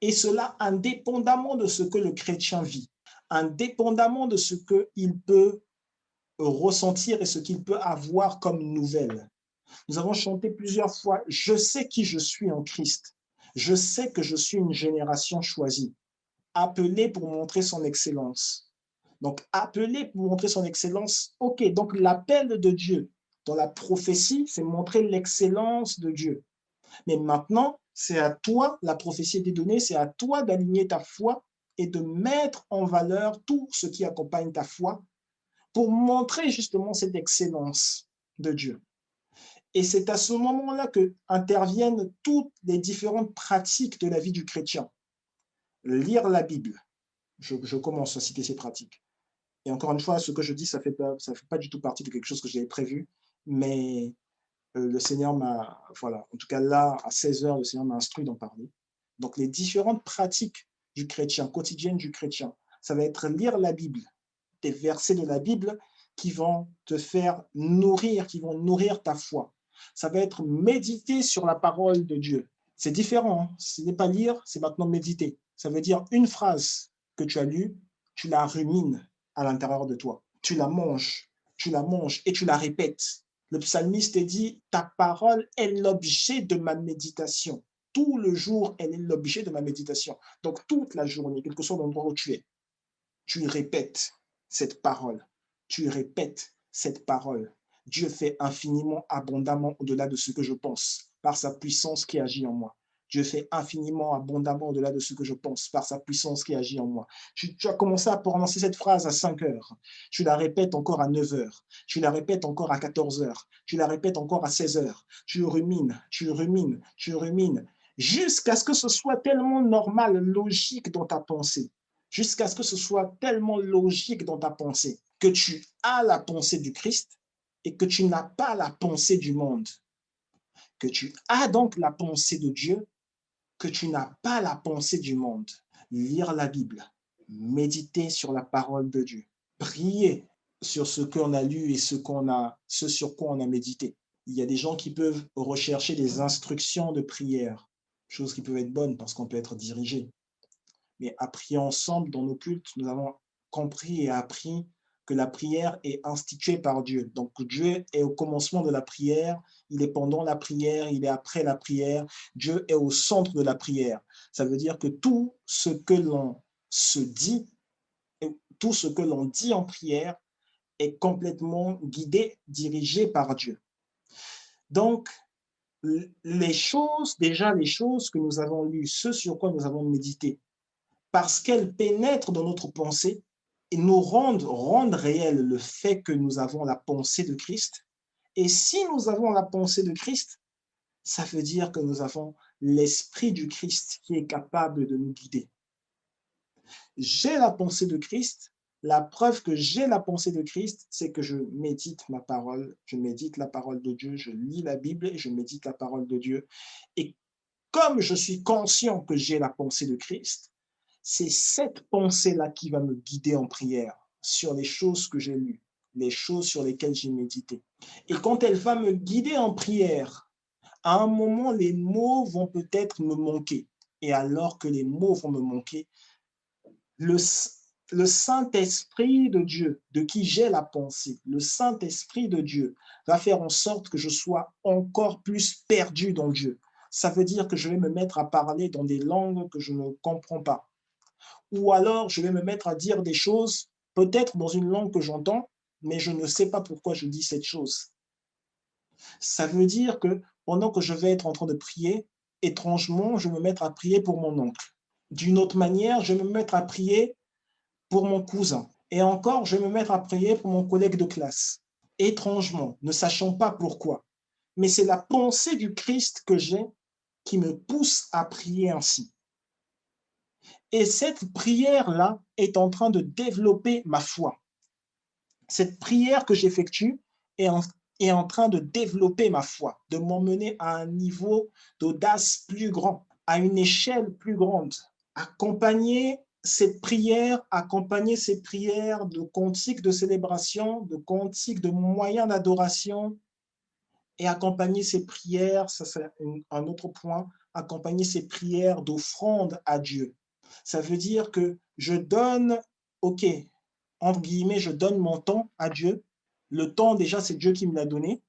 Et cela indépendamment de ce que le chrétien vit, indépendamment de ce qu'il peut ressentir et ce qu'il peut avoir comme nouvelle. Nous avons chanté plusieurs fois, je sais qui je suis en Christ. Je sais que je suis une génération choisie, appelée pour montrer son excellence. Donc, appelée pour montrer son excellence, ok, donc l'appel de Dieu dans la prophétie, c'est montrer l'excellence de Dieu. Mais maintenant, c'est à toi, la prophétie est donnée, c'est à toi d'aligner ta foi et de mettre en valeur tout ce qui accompagne ta foi pour montrer justement cette excellence de Dieu. Et c'est à ce moment-là que interviennent toutes les différentes pratiques de la vie du chrétien. Lire la Bible, je commence à citer ces pratiques. Et encore une fois, ce que je dis, ça fait pas du tout partie de quelque chose que j'avais prévu, mais le Seigneur m'a, voilà, en tout cas là, à 16 heures, le Seigneur m'a instruit d'en parler. Donc, les différentes pratiques du chrétien, quotidiennes du chrétien, ça va être lire la Bible, des versets de la Bible qui vont te faire nourrir, qui vont nourrir ta foi. Ça va être méditer sur la parole de Dieu. C'est différent, hein. Ce n'est pas lire, c'est maintenant méditer. Ça veut dire une phrase que tu as lue, tu la rumines à l'intérieur de toi. Tu la manges et tu la répètes. Le psalmiste dit, ta parole est l'objet de ma méditation. Tout le jour, elle est l'objet de ma méditation. Donc toute la journée, quel que soit l'endroit où tu répètes cette parole. Tu répètes cette parole. Dieu fait infiniment, abondamment au-delà de ce que je pense, par sa puissance qui agit en moi. Dieu fait infiniment, abondamment au-delà de ce que je pense, par sa puissance qui agit en moi. Tu as commencé à prononcer cette phrase à 5 heures. Tu la répètes encore à 9 heures. Tu la répètes encore à 14 heures. Tu la répètes encore à 16 heures. Tu rumines, tu rumines, tu rumines, jusqu'à ce que ce soit tellement normal, logique dans ta pensée, jusqu'à ce que ce soit tellement logique dans ta pensée que tu as la pensée du Christ et que tu n'as pas la pensée du monde, que tu as donc la pensée de Dieu, que tu n'as pas la pensée du monde. Lire la Bible, méditer sur la parole de Dieu, prier sur ce qu'on a lu et ce sur quoi on a médité. Il y a des gens qui peuvent rechercher des instructions de prière, choses qui peuvent être bonnes parce qu'on peut être dirigé. Mais appris ensemble dans nos cultes, nous avons compris et appris que la prière est instituée par Dieu. Donc Dieu est au commencement de la prière, il est pendant la prière, il est après la prière, Dieu est au centre de la prière. Ça veut dire que tout ce que l'on se dit, tout ce que l'on dit en prière est complètement guidé, dirigé par Dieu. Donc, les choses que nous avons lues, ce sur quoi nous avons médité, parce qu'elles pénètrent dans notre pensée et nous rendent réel le fait que nous avons la pensée de Christ. Et si nous avons la pensée de Christ, ça veut dire que nous avons l'Esprit du Christ qui est capable de nous guider. J'ai la pensée de Christ. La preuve que j'ai la pensée de Christ, c'est que je médite ma parole, je médite la parole de Dieu, je lis la Bible et je médite la parole de Dieu. Et comme je suis conscient que j'ai la pensée de Christ, c'est cette pensée-là qui va me guider en prière sur les choses que j'ai lues, les choses sur lesquelles j'ai médité. Et quand elle va me guider en prière, à un moment, les mots vont peut-être me manquer. Et alors que les mots vont me manquer, le, le Saint-Esprit de Dieu, de qui j'ai la pensée, le Saint-Esprit de Dieu va faire en sorte que je sois encore plus perdu dans Dieu. Ça veut dire que je vais me mettre à parler dans des langues que je ne comprends pas. Ou alors, je vais me mettre à dire des choses, peut-être dans une langue que j'entends, mais je ne sais pas pourquoi je dis cette chose. Ça veut dire que pendant que je vais être en train de prier, étrangement, je vais me mettre à prier pour mon oncle. D'une autre manière, je vais me mettre à prier pour mon cousin. Et encore, je vais me mettre à prier pour mon collègue de classe. Étrangement, ne sachant pas pourquoi. Mais c'est la pensée du Christ que j'ai qui me pousse à prier ainsi. Et cette prière-là est en train de développer ma foi. Cette prière que j'effectue est en train de développer ma foi, de m'emmener à un niveau d'audace plus grand, à une échelle plus grande. Accompagner ces prières de cantiques de célébration, de cantiques de moyens d'adoration, et accompagner ces prières, ça c'est un autre point, accompagner ces prières d'offrande à Dieu. Ça veut dire que je donne, ok, entre guillemets, je donne mon temps à Dieu. Le temps, déjà, c'est Dieu qui me l'a donné.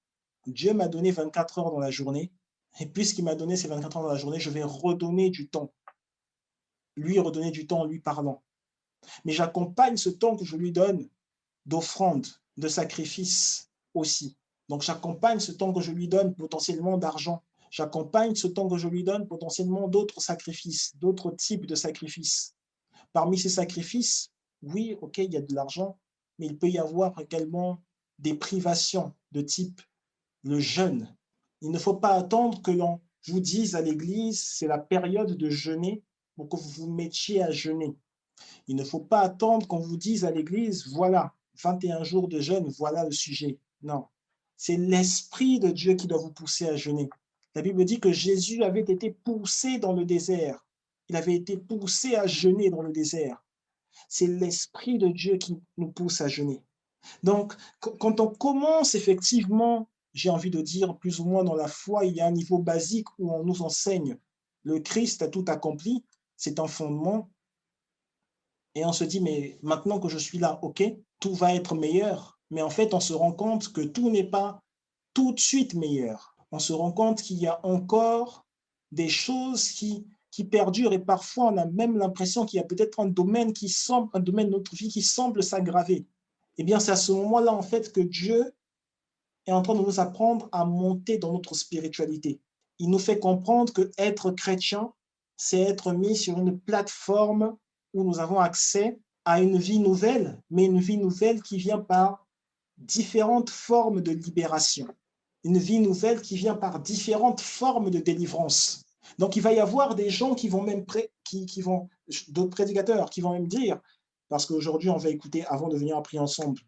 Dieu m'a donné 24 heures dans la journée. Et puisqu'il m'a donné ces 24 heures dans la journée, je vais redonner du temps. Lui redonner du temps en lui parlant. Mais j'accompagne ce temps que je lui donne d'offrande, de sacrifice aussi. Donc j'accompagne ce temps que je lui donne potentiellement d'argent. J'accompagne ce temps que je lui donne potentiellement d'autres sacrifices, d'autres types de sacrifices. Parmi ces sacrifices, oui, ok, il y a de l'argent, mais il peut y avoir également des privations de type le jeûne. Il ne faut pas attendre que l'on vous dise à l'église, c'est la période de jeûner pour que vous vous mettiez à jeûner. Il ne faut pas attendre qu'on vous dise à l'église, voilà, 21 jours de jeûne, voilà le sujet. Non, c'est l'Esprit de Dieu qui doit vous pousser à jeûner. La Bible dit que Jésus avait été poussé dans le désert. Il avait été poussé à jeûner dans le désert. C'est l'Esprit de Dieu qui nous pousse à jeûner. Donc, quand on commence effectivement, j'ai envie de dire, plus ou moins dans la foi, il y a un niveau basique où on nous enseigne le Christ a tout accompli, c'est un fondement, et on se dit, mais maintenant que je suis là, ok, tout va être meilleur. Mais en fait, on se rend compte que tout n'est pas tout de suite meilleur. On se rend compte qu'il y a encore des choses qui perdurent et parfois on a même l'impression qu'il y a peut-être un domaine un domaine de notre vie qui semble s'aggraver. Eh bien, c'est à ce moment-là, en fait, que Dieu est en train de nous apprendre à monter dans notre spiritualité. Il nous fait comprendre que être chrétien, c'est être mis sur une plateforme où nous avons accès à une vie nouvelle, mais une vie nouvelle qui vient par différentes formes de libération. Une vie nouvelle qui vient par différentes formes de délivrance. Donc, il va y avoir des gens qui vont même, d'autres prédicateurs qui vont même dire, parce qu'aujourd'hui, on va écouter, avant de venir prier ensemble,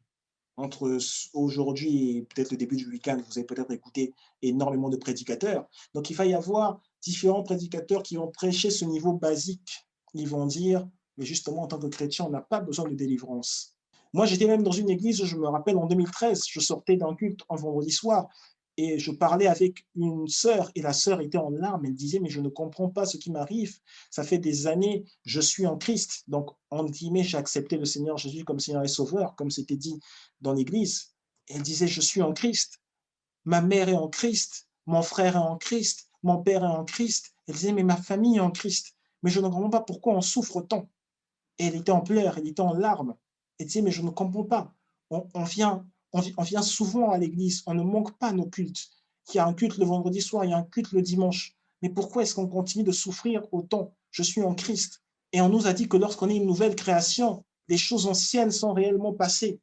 entre aujourd'hui et peut-être le début du week-end, vous avez peut-être écouté énormément de prédicateurs. Donc, il va y avoir différents prédicateurs qui vont prêcher ce niveau basique. Ils vont dire, mais justement, en tant que chrétien, on n'a pas besoin de délivrance. Moi, j'étais même dans une église, je me rappelle, en 2013, je sortais d'un culte un vendredi soir et je parlais avec une sœur et la sœur était en larmes. Elle disait, mais je ne comprends pas ce qui m'arrive. Ça fait des années, je suis en Christ. Donc, en guillemets, j'ai accepté le Seigneur Jésus comme Seigneur et Sauveur, comme c'était dit dans l'église. Elle disait, je suis en Christ. Ma mère est en Christ. Mon frère est en Christ. Mon père est en Christ. Elle disait, mais ma famille est en Christ. Mais je ne comprends pas pourquoi on souffre tant. Et elle était en pleurs, elle était en larmes. Elle disait, mais je ne comprends pas. On vient souvent à l'église, on ne manque pas nos cultes. Il y a un culte le vendredi soir, il y a un culte le dimanche. Mais pourquoi est-ce qu'on continue de souffrir autant? Je suis en Christ. Et on nous a dit que lorsqu'on est une nouvelle création, les choses anciennes sont réellement passées.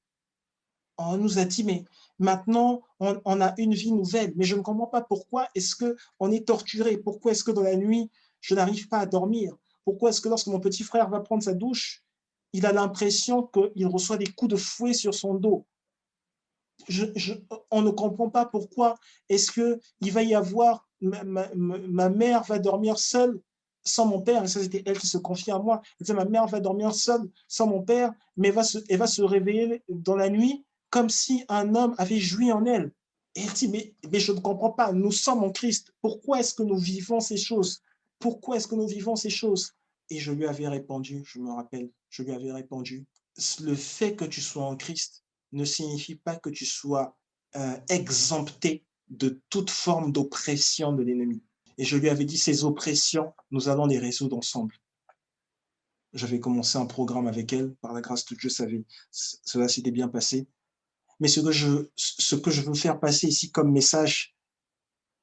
On nous a dit, mais maintenant, on a une vie nouvelle. Mais je ne comprends pas pourquoi est-ce qu'on est torturé. Pourquoi est-ce que dans la nuit, je n'arrive pas à dormir? Pourquoi est-ce que lorsque mon petit frère va prendre sa douche, il a l'impression qu'il reçoit des coups de fouet sur son dos? On ne comprend pas pourquoi est-ce qu'il va y avoir, ma mère va dormir seule sans mon père, et ça c'était elle qui se confie à moi, elle disait, ma mère va dormir seule sans mon père, mais elle va se réveiller dans la nuit comme si un homme avait joui en elle. Et elle dit, mais je ne comprends pas, nous sommes en Christ, pourquoi est-ce que nous vivons ces choses? Pourquoi est-ce que nous vivons ces choses? Et je lui avais répondu, je me rappelle, je lui avais répondu, le fait que tu sois en Christ ne signifie pas que tu sois exempté de toute forme d'oppression de l'ennemi. Et je lui avais dit, ces oppressions, nous allons les résoudre ensemble. J'avais commencé un programme avec elle, par la grâce de Dieu, cela s'était bien passé. Mais ce que je veux faire passer ici comme message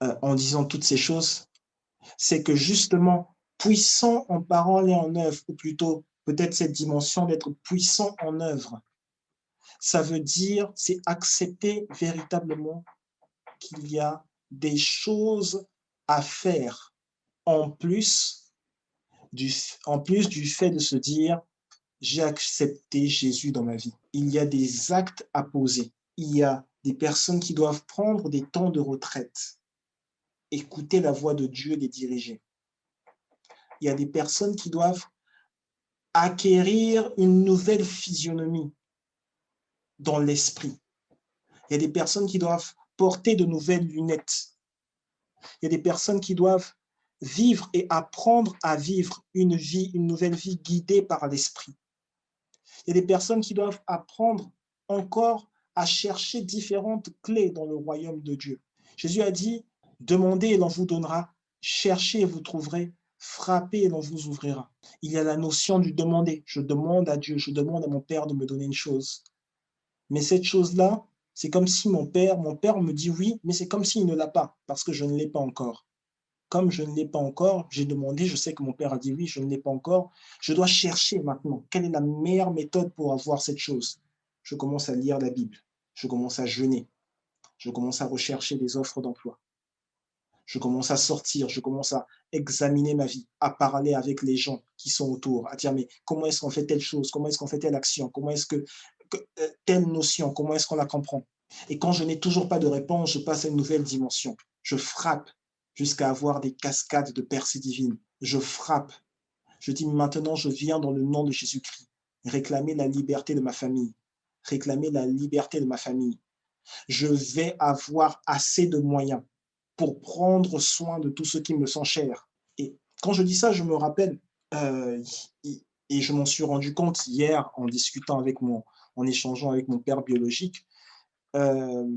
en disant toutes ces choses, c'est que justement, puissant en parole et en œuvre, ou plutôt peut-être cette dimension d'être puissant en œuvre, ça veut dire, c'est accepter véritablement qu'il y a des choses à faire en plus en plus du fait de se dire, j'ai accepté Jésus dans ma vie. Il y a des actes à poser. Il y a des personnes qui doivent prendre des temps de retraite, écouter la voix de Dieu et les diriger. Il y a des personnes qui doivent acquérir une nouvelle physionomie dans l'esprit. Il y a des personnes qui doivent porter de nouvelles lunettes. Il y a des personnes qui doivent vivre et apprendre à vivre une nouvelle vie guidée par l'esprit. Il y a des personnes qui doivent apprendre encore à chercher différentes clés dans le royaume de Dieu. Jésus a dit, demandez et l'on vous donnera, cherchez et vous trouverez, frappez et l'on vous ouvrira. Il y a la notion du demander. Je demande à Dieu, je demande à mon Père de me donner une chose. Mais cette chose-là, c'est comme si mon père me dit oui, mais c'est comme s'il ne l'a pas, parce que je ne l'ai pas encore. Comme je ne l'ai pas encore, j'ai demandé, je sais que mon père a dit oui, je ne l'ai pas encore, je dois chercher maintenant quelle est la meilleure méthode pour avoir cette chose. Je commence à lire la Bible, je commence à jeûner, je commence à rechercher des offres d'emploi, Je commence à sortir, je commence à examiner ma vie, à parler avec les gens qui sont autour, à dire, mais comment est-ce qu'on fait telle chose? Comment est-ce qu'on fait telle action? Comment est-ce que telle notion, comment est-ce qu'on la comprend? Et quand je n'ai toujours pas de réponse, je passe à une nouvelle dimension. Je frappe jusqu'à avoir des cascades de percées divines. Je frappe. Je dis maintenant, je viens dans le nom de Jésus-Christ, réclamer la liberté de ma famille, réclamer la liberté de ma famille. Je vais avoir assez de moyens pour prendre soin de tous ceux qui me sont chers. Et quand je dis ça, je me rappelle, euh, et je m'en suis rendu compte hier en discutant avec en échangeant avec mon père biologique. euh,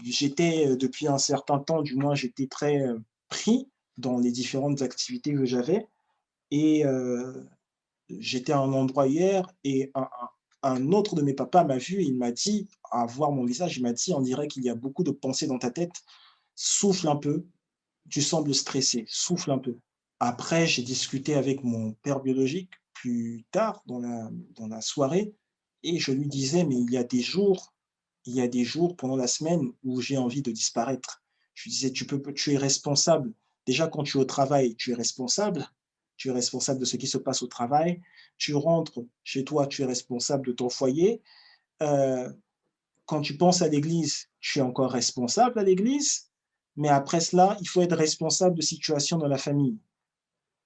J'étais, depuis un certain temps, du moins, j'étais très pris dans les différentes activités que j'avais. Et j'étais à un endroit hier et un autre de mes papas m'a vu et il m'a dit, à voir mon visage, il m'a dit, on dirait qu'il y a beaucoup de pensées dans ta tête, souffle un peu, tu sembles stressé, souffle un peu. Après, j'ai discuté avec mon père biologique plus tard dans la soirée et je lui disais, mais il y a des jours pendant la semaine où j'ai envie de disparaître. Je lui disais, tu es responsable. Déjà, quand tu es au travail, tu es responsable. Tu es responsable de ce qui se passe au travail. Tu rentres chez toi, tu es responsable de ton foyer. Euh, Quand tu penses à l'église, tu es encore responsable à l'église. Mais après cela, il faut être responsable de situations dans la famille.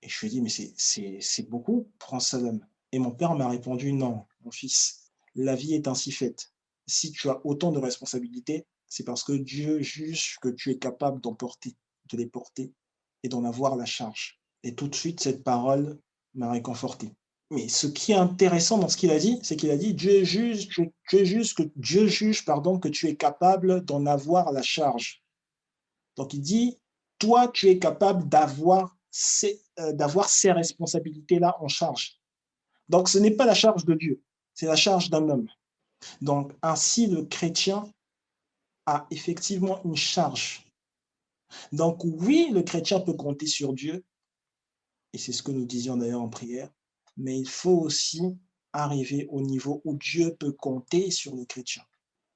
Et je lui ai dit, mais c'est beaucoup pour un seul homme. Et mon père m'a répondu, non, mon fils, la vie est ainsi faite. Si tu as autant de responsabilités, c'est parce que Dieu juge que tu es capable d'en porter, de les porter et d'en avoir la charge. Et tout de suite, cette parole m'a réconforté. Mais ce qui est intéressant dans ce qu'il a dit, c'est qu'il a dit Dieu juge, pardon, que tu es capable d'en avoir la charge. Donc il dit, toi, tu es capable d'avoir ces responsabilités-là en charge. Donc ce n'est pas la charge de Dieu, c'est la charge d'un homme. Donc ainsi, le chrétien a effectivement une charge. Donc oui, le chrétien peut compter sur Dieu, et c'est ce que nous disions d'ailleurs en prière, mais il faut aussi arriver au niveau où Dieu peut compter sur le chrétien.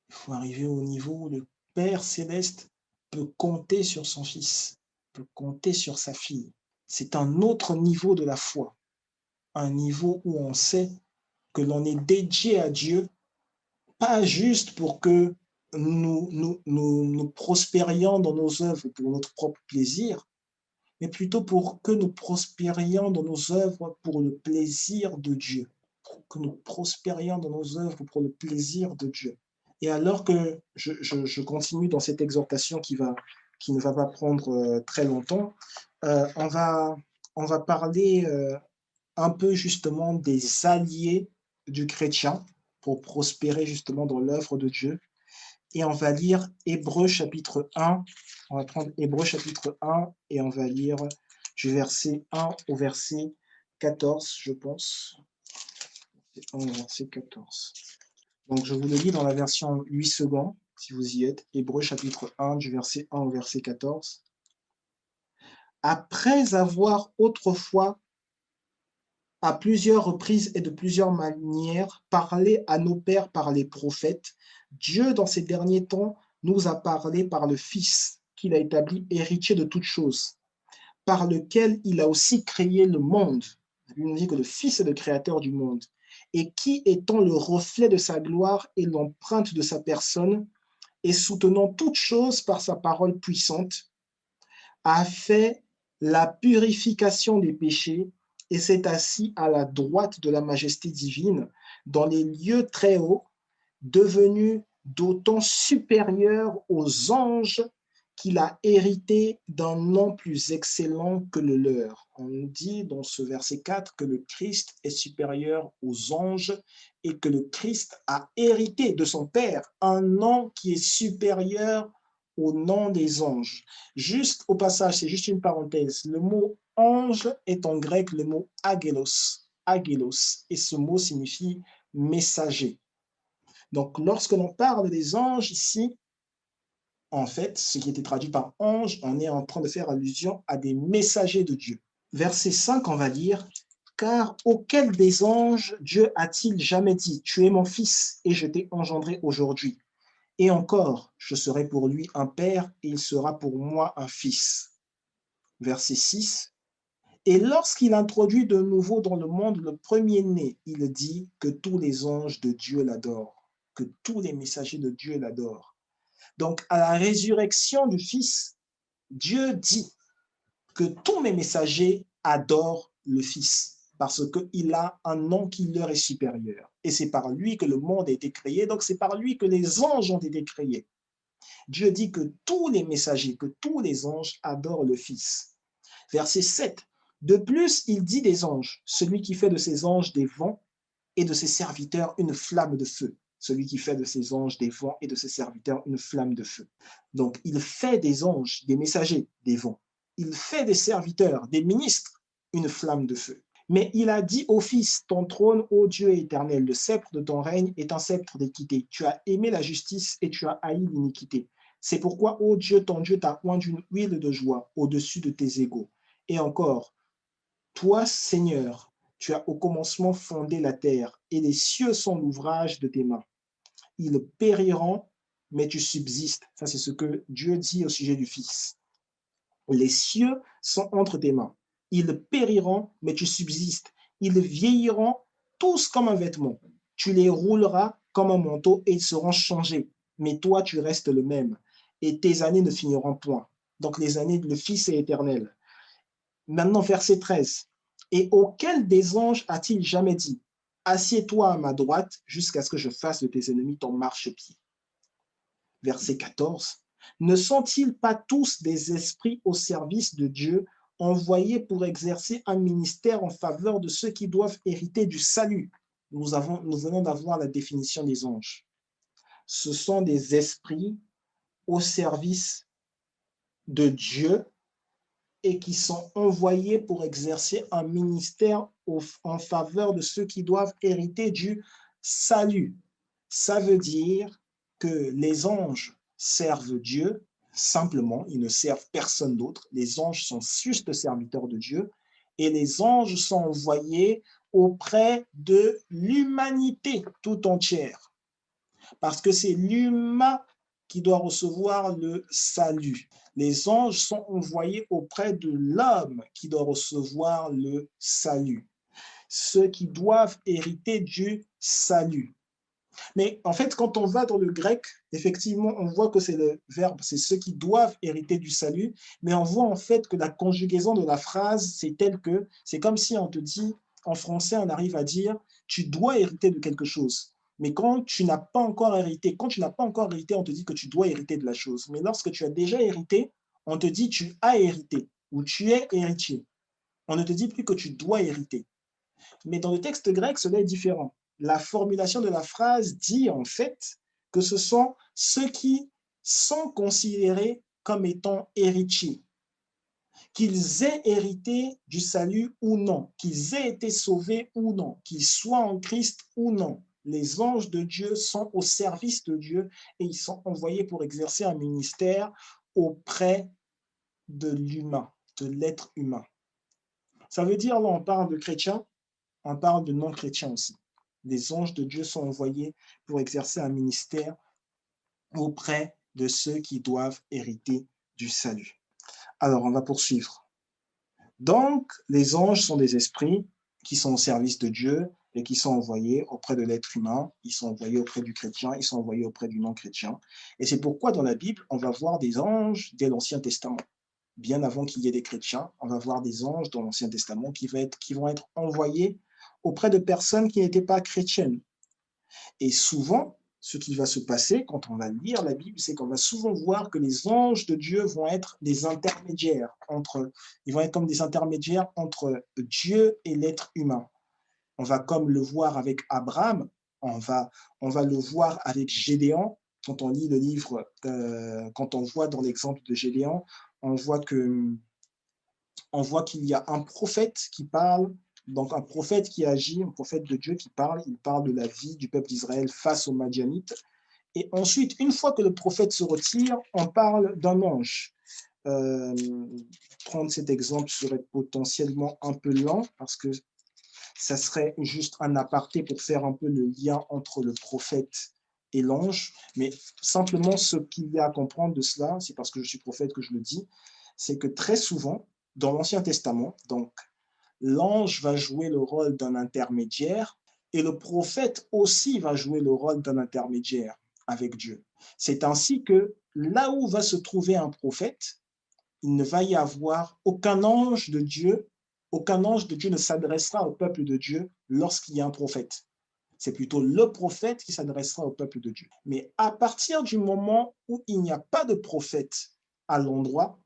Il faut arriver au niveau où le Père céleste peut compter sur son fils, peut compter sur sa fille. C'est un autre niveau de la foi, un niveau où on sait que l'on est dédié à Dieu, pas juste pour que nous prospérions dans nos œuvres pour notre propre plaisir, mais plutôt pour que nous prospérions dans nos œuvres pour le plaisir de Dieu, pour que nous prospérions dans nos œuvres pour le plaisir de Dieu. Et alors que je continue dans cette exhortation qui ne va pas prendre très longtemps, euh, on, va, on va parler un peu justement des alliés du chrétien pour prospérer justement dans l'œuvre de Dieu. Et on va lire Hébreux chapitre 1. On va prendre Hébreux chapitre 1 et on va lire du verset 1 au verset 14, je pense. 1 au verset 14. Donc, je vous le lis dans la version 8 secondes, si vous y êtes. Hébreux chapitre 1, du verset 1 au verset 14. Après avoir autrefois, à plusieurs reprises et de plusieurs manières, parlé à nos pères par les prophètes, Dieu, dans ces derniers temps, nous a parlé par le Fils, qu'il a établi héritier de toutes choses, par lequel il a aussi créé le monde. Il nous dit que le Fils est le créateur du monde, et qui, étant le reflet de sa gloire et l'empreinte de sa personne, et soutenant toutes choses par sa parole puissante, a fait la purification des péchés et s'est assis à la droite de la majesté divine dans les lieux très hauts, devenu d'autant supérieur aux anges qu'il a hérité d'un nom plus excellent que le leur. On nous dit dans ce verset 4 que le Christ est supérieur aux anges et que le Christ a hérité de son Père un nom qui est supérieur au nom des anges. Juste au passage, c'est juste une parenthèse, le mot ange est en grec le mot agélos, agélos, et ce mot signifie messager. Donc, lorsque l'on parle des anges ici, en fait, ce qui était traduit par ange, on est en train de faire allusion à des messagers de Dieu. Verset 5, on va lire, car auquel des anges Dieu a-t-il jamais dit, tu es mon fils et je t'ai engendré aujourd'hui. Et encore, je serai pour lui un père et il sera pour moi un fils. verset 6. Et lorsqu'il introduit de nouveau dans le monde le premier-né, il dit que tous les anges de Dieu l'adorent, que tous les messagers de Dieu l'adorent. Donc, à la résurrection du Fils, Dieu dit que tous mes messagers adorent le Fils parce qu'il a un nom qui leur est supérieur. Et c'est par lui que le monde a été créé, donc c'est par lui que les anges ont été créés. Dieu dit que tous les messagers, que tous les anges adorent le Fils. Verset 7. De plus, il dit des anges, celui qui fait de ses anges des vents et de ses serviteurs une flamme de feu. Celui qui fait de ses anges des vents et de ses serviteurs une flamme de feu. Donc, il fait des anges, des messagers, des vents. Il fait des serviteurs, des ministres, une flamme de feu. Mais il a dit au Fils, ton trône, ô Dieu éternel, le sceptre de ton règne est un sceptre d'équité. Tu as aimé la justice et tu as haï l'iniquité. C'est pourquoi, ô Dieu, ton Dieu t'a oint d'une huile de joie au-dessus de tes égaux. Et encore, toi, Seigneur, tu as au commencement fondé la terre, et les cieux sont l'ouvrage de tes mains. Ils périront, mais tu subsistes. Ça, c'est ce que Dieu dit au sujet du Fils. Les cieux sont entre tes mains. Ils périront, mais tu subsistes. Ils vieilliront tous comme un vêtement. Tu les rouleras comme un manteau et ils seront changés. Mais toi, tu restes le même. Et tes années ne finiront point. Donc les années, le Fils est éternel. Maintenant, verset 13. Et auquel des anges a-t-il jamais dit, assieds-toi à ma droite jusqu'à ce que je fasse de tes ennemis ton marchepied. Verset 14. Ne sont-ils pas tous des esprits au service de Dieu, envoyés pour exercer un ministère en faveur de ceux qui doivent hériter du salut? Nous venons d'avoir la définition des anges. Ce sont des esprits au service de Dieu et qui sont envoyés pour exercer un ministère en faveur de ceux qui doivent hériter du salut. Ça veut dire que les anges servent Dieu simplement, ils ne servent personne d'autre. Les anges sont juste serviteurs de Dieu et les anges sont envoyés auprès de l'humanité tout entière parce que c'est l'humain qui doit recevoir le salut. Les anges sont envoyés auprès de l'homme qui doit recevoir le salut. Ceux qui doivent hériter du salut. Mais en fait, quand on va dans le grec, effectivement, on voit que c'est le verbe, c'est ceux qui doivent hériter du salut, mais on voit en fait que la conjugaison de la phrase, c'est tel que, c'est comme si on te dit, en français, on arrive à dire, tu dois hériter de quelque chose. Mais quand tu n'as pas encore hérité, on te dit que tu dois hériter de la chose. Mais lorsque tu as déjà hérité, on te dit tu as hérité ou tu es héritier. On ne te dit plus que tu dois hériter. Mais dans le texte grec, cela est différent. La formulation de la phrase dit en fait que ce sont ceux qui sont considérés comme étant héritiers, qu'ils aient hérité du salut ou non, qu'ils aient été sauvés ou non, qu'ils soient en Christ ou non. Les anges de Dieu sont au service de Dieu et ils sont envoyés pour exercer un ministère auprès de l'humain, de l'être humain. Ça veut dire, là, on parle de chrétiens, on parle de non-chrétiens aussi. Les anges de Dieu sont envoyés pour exercer un ministère auprès de ceux qui doivent hériter du salut. Alors, on va poursuivre. Donc, les anges sont des esprits qui sont au service de Dieu et qui sont envoyés auprès de l'être humain, ils sont envoyés auprès du chrétien, ils sont envoyés auprès du non-chrétien. Et c'est pourquoi dans la Bible, on va voir des anges dès l'Ancien Testament. Bien avant qu'il y ait des chrétiens, on va voir des anges dans l'Ancien Testament qui vont être envoyés auprès de personnes qui n'étaient pas chrétiennes. Et souvent, ce qui va se passer quand on va lire la Bible, c'est qu'on va souvent voir que les anges de Dieu vont être des intermédiaires ils vont être comme des intermédiaires entre Dieu et l'être humain. On va comme le voir avec Abraham, on va le voir avec Gédéon. Quand on lit le livre, quand on voit dans l'exemple de Gédéon, on voit qu'il y a un prophète qui parle, donc un prophète qui agit, un prophète de Dieu qui parle, il parle de la vie du peuple d'Israël face aux Madianites. Et ensuite, une fois que le prophète se retire, on parle d'un ange. Prendre cet exemple serait potentiellement un peu lent parce que ça serait juste un aparté pour faire un peu le lien entre le prophète et l'ange. Mais simplement, ce qu'il y a à comprendre de cela, c'est parce que je suis prophète que je le dis, c'est que très souvent, dans l'Ancien Testament, donc l'ange va jouer le rôle d'un intermédiaire et le prophète aussi va jouer le rôle d'un intermédiaire avec Dieu. C'est ainsi que là où va se trouver un prophète, il ne va y avoir aucun ange de Dieu ne s'adressera au peuple de Dieu lorsqu'il y a un prophète. C'est plutôt le prophète qui s'adressera au peuple de Dieu. Mais à partir du moment où il n'y a pas de prophète à l'endroit,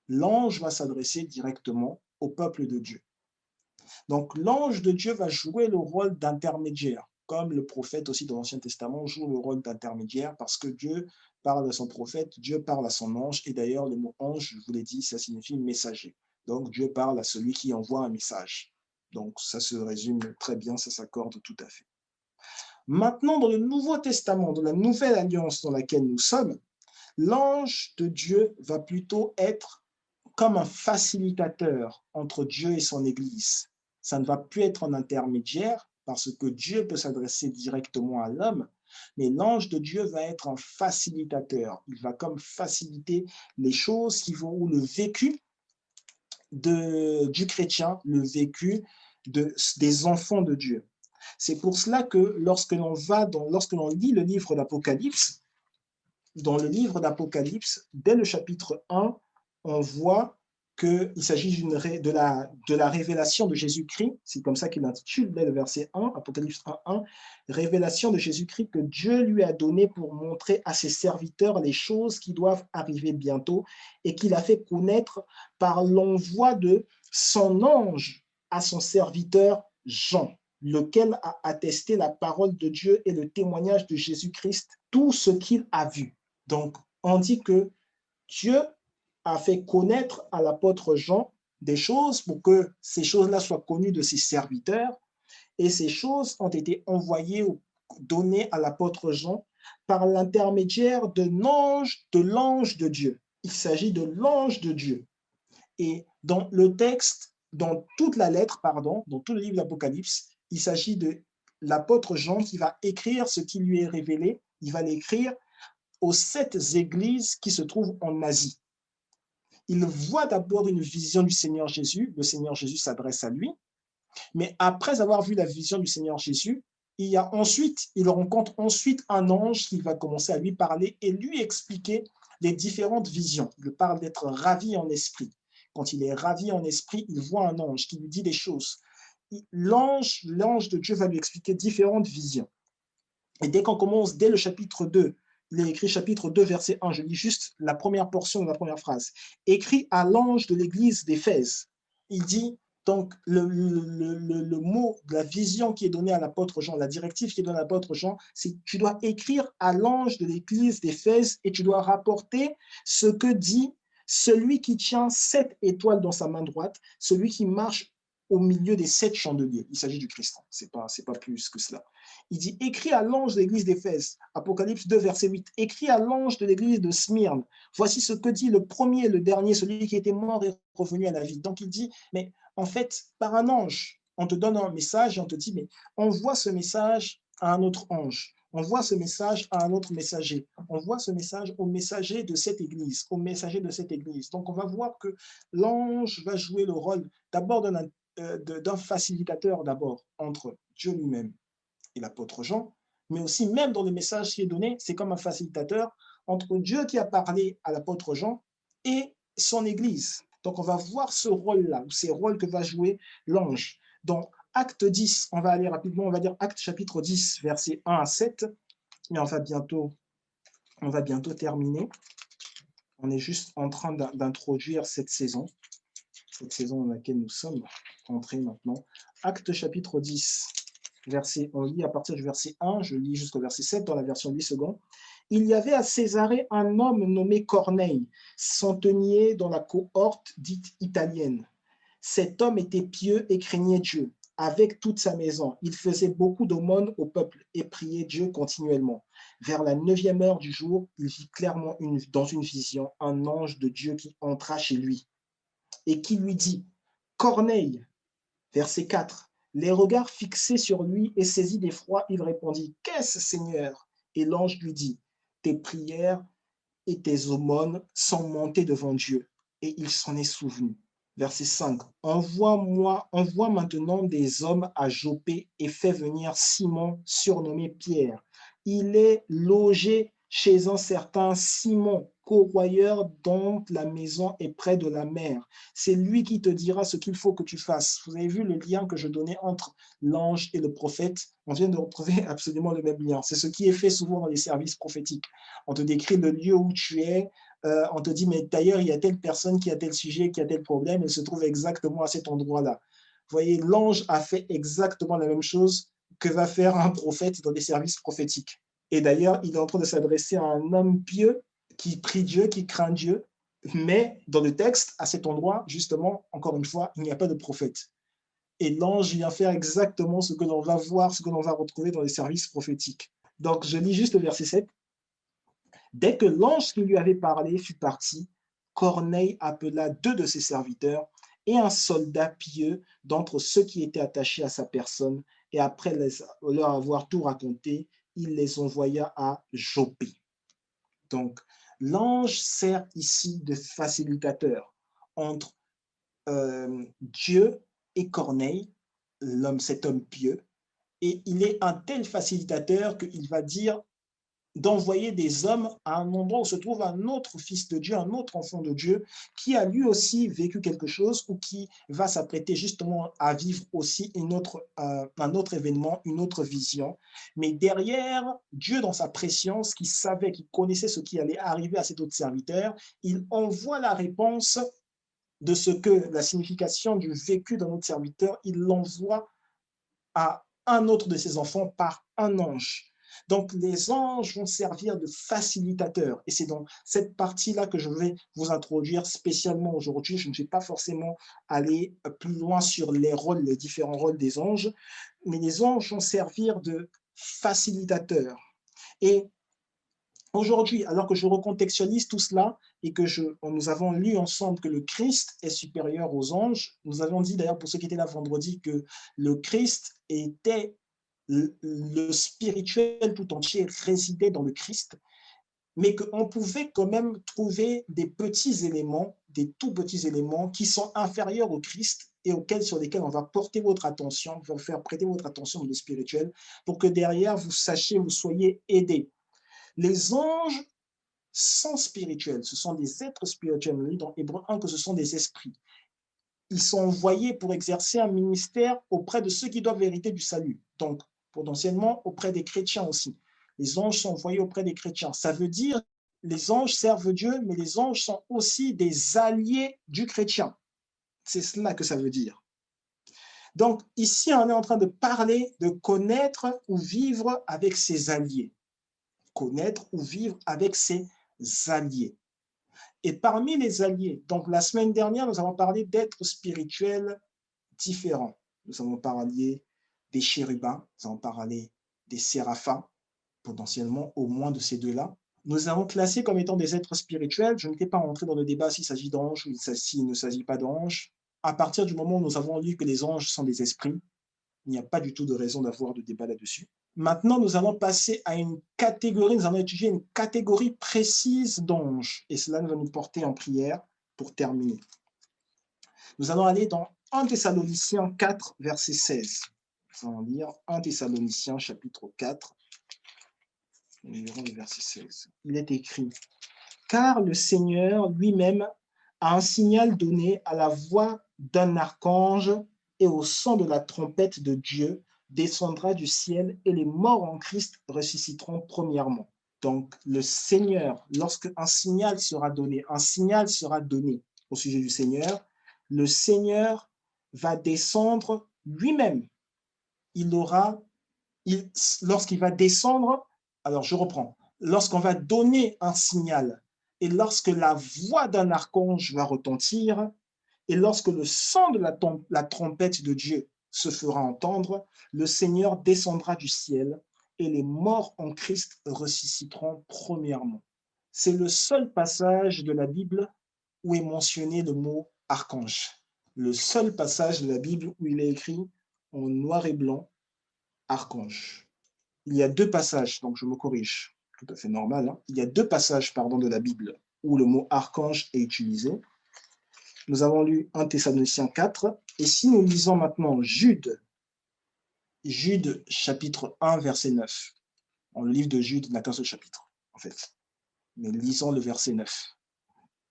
l'ange va s'adresser directement au peuple de Dieu. Donc l'ange de Dieu va jouer le rôle d'intermédiaire, comme le prophète aussi dans l'Ancien Testament joue le rôle d'intermédiaire parce que Dieu parle à son prophète, Dieu parle à son ange, et d'ailleurs le mot ange, je vous l'ai dit, ça signifie messager. Donc Dieu parle à celui qui envoie un message. Donc ça se résume très bien, ça s'accorde tout à fait. Maintenant, dans le Nouveau Testament, dans la nouvelle alliance dans laquelle nous sommes, l'ange de Dieu va plutôt être comme un facilitateur entre Dieu et son Église. Ça ne va plus être un intermédiaire parce que Dieu peut s'adresser directement à l'homme, mais l'ange de Dieu va être un facilitateur. Il va comme faciliter les choses qui vont, ou le vécu du chrétien, le vécu des enfants de Dieu. C'est pour cela que lorsque l'on lit le livre d'Apocalypse, dans le livre d'Apocalypse, dès le chapitre 1, on voit qu'il s'agit de la révélation de Jésus-Christ, c'est comme ça qu'il intitule dès le verset 1, Apocalypse 1, révélation de Jésus-Christ que Dieu lui a donné pour montrer à ses serviteurs les choses qui doivent arriver bientôt et qu'il a fait connaître par l'envoi de son ange à son serviteur Jean, lequel a attesté la parole de Dieu et le témoignage de Jésus-Christ, tout ce qu'il a vu. Donc, on dit que Dieu a fait connaître à l'apôtre Jean des choses pour que ces choses-là soient connues de ses serviteurs, et ces choses ont été envoyées ou données à l'apôtre Jean par l'intermédiaire de l'ange de Dieu. Il s'agit de l'ange de Dieu. Et dans le texte, dans toute la lettre, dans tout le livre d'Apocalypse, il s'agit de l'apôtre Jean qui va écrire ce qui lui est révélé. Il va l'écrire aux 7 églises qui se trouvent en Asie. Il voit d'abord une vision du Seigneur Jésus. Le Seigneur Jésus s'adresse à lui. Mais après avoir vu la vision du Seigneur Jésus, il rencontre ensuite un ange qui va commencer à lui parler et lui expliquer les différentes visions. Il parle d'être ravi en esprit. Quand il est ravi en esprit, il voit un ange qui lui dit des choses. L'ange de Dieu va lui expliquer différentes visions. Et dès qu'on commence, dès le chapitre 2, il est écrit chapitre 2, verset 1, je lis juste la première portion de la première phrase. Écrit à l'ange de l'église d'Éphèse. Il dit, donc, le mot, la vision qui est donnée à l'apôtre Jean, la directive qui est donnée à l'apôtre Jean, c'est tu dois écrire à l'ange de l'église d'Éphèse et tu dois rapporter ce que dit celui qui tient 7 étoiles dans sa main droite, celui qui marche au milieu des 7 chandeliers. Il s'agit du Christ, c'est pas plus que cela. Il dit, écrit à l'ange de l'église d'Éphèse, Apocalypse 2, verset 8, écrit à l'ange de l'église de Smyrne, voici ce que dit le premier et le dernier, celui qui était mort et revenu à la vie. Donc il dit, mais en fait, par un ange, on te donne un message et on te dit, mais envoie ce message à un autre ange, envoie ce message à un autre messager, envoie ce message au messager de cette église, au messager de cette église. Donc on va voir que l'ange va jouer le rôle d'abord d'un facilitateur d'abord entre Dieu lui-même et l'apôtre Jean, mais aussi même dans le message qui est donné, c'est comme un facilitateur entre Dieu qui a parlé à l'apôtre Jean et son Église. Donc on va voir ce rôle-là, ou ces rôles que va jouer l'ange. Dans Acte 10, on va aller rapidement, on va dire Acte chapitre 10, versets 1 à 7, mais on va bientôt terminer. On est juste en train d'introduire cette saison dans laquelle nous sommes entrés maintenant. Acte chapitre 10, on lit à partir du verset 1, je lis jusqu'au verset 7 dans la version 8 secondes. Il y avait à Césarée un homme nommé Corneille, centenier dans la cohorte dite italienne. Cet homme était pieux et craignait Dieu. Avec toute sa maison, il faisait beaucoup d'aumônes au peuple et priait Dieu continuellement. Vers la 9e heure du jour, il vit clairement dans une vision un ange de Dieu qui entra chez lui et qui lui dit « Corneille !» Verset 4. Les regards fixés sur lui et saisi d'effroi, il répondit « Qu'est-ce, Seigneur ?» Et l'ange lui dit « Tes prières et tes aumônes sont montées devant Dieu, et il s'en est souvenu. Verset 5. Envoie maintenant des hommes à Jopé et fais venir Simon, surnommé Pierre. Il est logé chez un certain Simon, corroyeur, dont la maison est près de la mer. C'est lui qui te dira ce qu'il faut que tu fasses. Vous avez vu le lien que je donnais entre l'ange et le prophète? On vient de retrouver absolument le même lien. C'est ce qui est fait souvent dans les services prophétiques. On te décrit le lieu où tu es, on te dit, mais d'ailleurs, il y a telle personne qui a tel sujet, qui a tel problème, elle se trouve exactement à cet endroit-là. Vous voyez, l'ange a fait exactement la même chose que va faire un prophète dans les services prophétiques. Et d'ailleurs, il est en train de s'adresser à un homme pieux qui prie Dieu, qui craint Dieu, mais dans le texte, à cet endroit, justement, encore une fois, il n'y a pas de prophète. Et l'ange vient faire exactement ce que l'on va voir, ce que l'on va retrouver dans les services prophétiques. Donc, je lis juste le verset 7. Dès que l'ange qui lui avait parlé fut parti, Corneille appela 2 de ses serviteurs et un soldat pieux d'entre ceux qui étaient attachés à sa personne, et après leur avoir tout raconté, il les envoya à Jopé. Donc, l'ange sert ici de facilitateur entre Dieu et Corneille, cet homme pieux, et il est un tel facilitateur qu'il va dire d'envoyer des hommes à un endroit où se trouve un autre fils de Dieu, un autre enfant de Dieu, qui a lui aussi vécu quelque chose ou qui va s'apprêter justement à vivre aussi un autre événement, une autre vision. Mais derrière, Dieu, dans sa préscience, qui savait, qui connaissait ce qui allait arriver à cet autre serviteur, il envoie la réponse de ce que la signification du vécu d'un autre serviteur, il l'envoie à un autre de ses enfants par un ange. Donc, les anges vont servir de facilitateurs. Et c'est dans cette partie-là que je vais vous introduire spécialement aujourd'hui. Je ne vais pas forcément aller plus loin sur les rôles, les différents rôles des anges, mais les anges vont servir de facilitateurs. Et aujourd'hui, alors que je recontextualise tout cela et que nous avons lu ensemble que le Christ est supérieur aux anges, nous avons dit d'ailleurs pour ceux qui étaient là vendredi que le Christ était le spirituel tout entier résidait dans le Christ, mais qu'on pouvait quand même trouver des petits éléments, des tout petits éléments qui sont inférieurs au Christ et sur lesquels on va porter votre attention, on va faire prêter votre attention dans le spirituel pour que derrière vous sachiez, vous soyez aidés. Les anges sont spirituels, ce sont des êtres spirituels. On lit dans Hébreu 1 que ce sont des esprits. Ils sont envoyés pour exercer un ministère auprès de ceux qui doivent hériter du salut. Donc, potentiellement auprès des chrétiens aussi. Les anges sont envoyés auprès des chrétiens. Ça veut dire les anges servent Dieu, mais les anges sont aussi des alliés du chrétien. C'est cela que ça veut dire. Donc, ici, on est en train de parler de connaître ou vivre avec ses alliés. Connaître ou vivre avec ses alliés. Et parmi les alliés, donc la semaine dernière, nous avons parlé d'êtres spirituels différents. Nous avons parlé des chérubins, nous avons parlé des séraphins, potentiellement au moins de ces deux-là. Nous avons classé comme étant des êtres spirituels. Je n'étais pas rentré dans le débat s'il s'agit d'anges ou s'il ne s'agit pas d'anges. À partir du moment où nous avons lu que les anges sont des esprits, il n'y a pas du tout de raison d'avoir de débat là-dessus. Maintenant, nous allons passer à une catégorie, nous allons étudier une catégorie précise d'anges. Et cela va nous porter en prière pour terminer. Nous allons aller dans 1 Thessaloniciens 4, verset 16. Nous allons lire 1 Thessaloniciens chapitre 4, numéro le verset 16. Il est écrit « Car le Seigneur lui-même a un signal donné à la voix d'un archange et au son de la trompette de Dieu descendra du ciel et les morts en Christ ressusciteront premièrement. » Donc, le Seigneur, lorsque un signal sera donné au sujet du Seigneur, le Seigneur va descendre lui-même. Lorsqu'il va descendre, alors je reprends, lorsqu'on va donner un signal et lorsque la voix d'un archange va retentir et lorsque le son de la trompette de Dieu se fera entendre, le Seigneur descendra du ciel et les morts en Christ ressusciteront premièrement. C'est le seul passage de la Bible où est mentionné le mot archange. Le seul passage de la Bible où il est écrit en noir et blanc, archange. Il y a deux passages, donc je me corrige, tout à fait normal. Il y a deux passages, de la Bible où le mot archange est utilisé. Nous avons lu 1 Thessaloniciens 4. Et si nous lisons maintenant Jude chapitre 1, verset 9. Le livre de Jude n'a qu'un seul chapitre, en fait. Mais lisons le verset 9.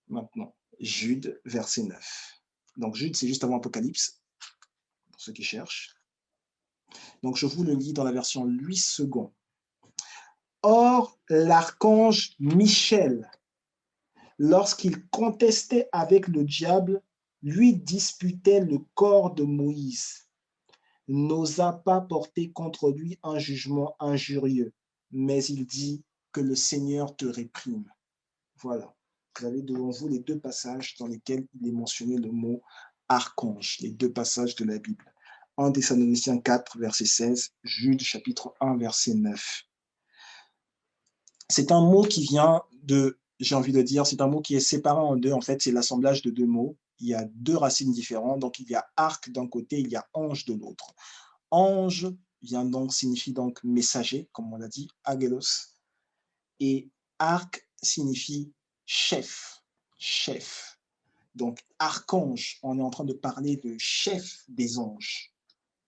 Maintenant, Jude, verset 9. Donc, Jude, c'est juste avant Apocalypse, pour ceux qui cherchent. Donc, je vous le lis dans la version 8 secondes. Or, l'archange Michel, lorsqu'il contestait avec le diable, lui disputait le corps de Moïse, n'osa pas porter contre lui un jugement injurieux, mais il dit que le Seigneur te réprime. Voilà. Vous avez devant vous les deux passages dans lesquels il est mentionné le mot archange, les deux passages de la Bible. 1 Thessaloniciens 4, verset 16, Jude, chapitre 1, verset 9. C'est un mot qui vient de, j'ai envie de dire, c'est un mot qui est séparé en deux. En fait, c'est l'assemblage de deux mots. Il y a deux racines différentes. Donc, il y a arc d'un côté, il y a ange de l'autre. Ange signifie donc messager, comme on l'a dit, agelos. Et arc signifie chef, chef. Donc, archange, on est en train de parler de chef des anges.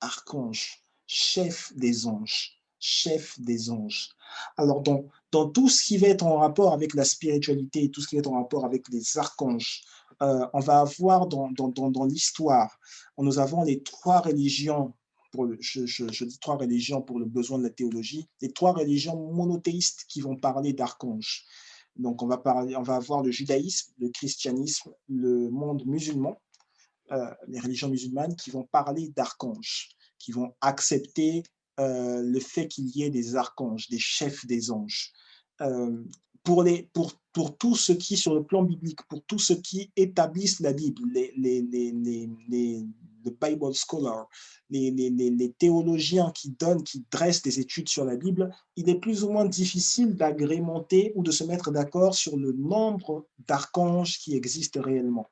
Archange, chef des anges, chef des anges. Alors, dans tout ce qui va être en rapport avec la spiritualité, tout ce qui va être en rapport avec les archanges, on va avoir dans l'histoire, nous avons les trois religions, je dis trois religions pour le besoin de la théologie, les trois religions monothéistes qui vont parler d'archanges. Donc, on va avoir le judaïsme, le christianisme, le monde musulman, les religions musulmanes qui vont parler d'archanges, qui vont accepter le fait qu'il y ait des archanges, des chefs des anges. Pour tout ce qui, sur le plan biblique, pour tout ce qui établissent la Bible, les Bible scholars, les théologiens qui dressent des études sur la Bible, il est plus ou moins difficile d'agrémenter ou de se mettre d'accord sur le nombre d'archanges qui existent réellement.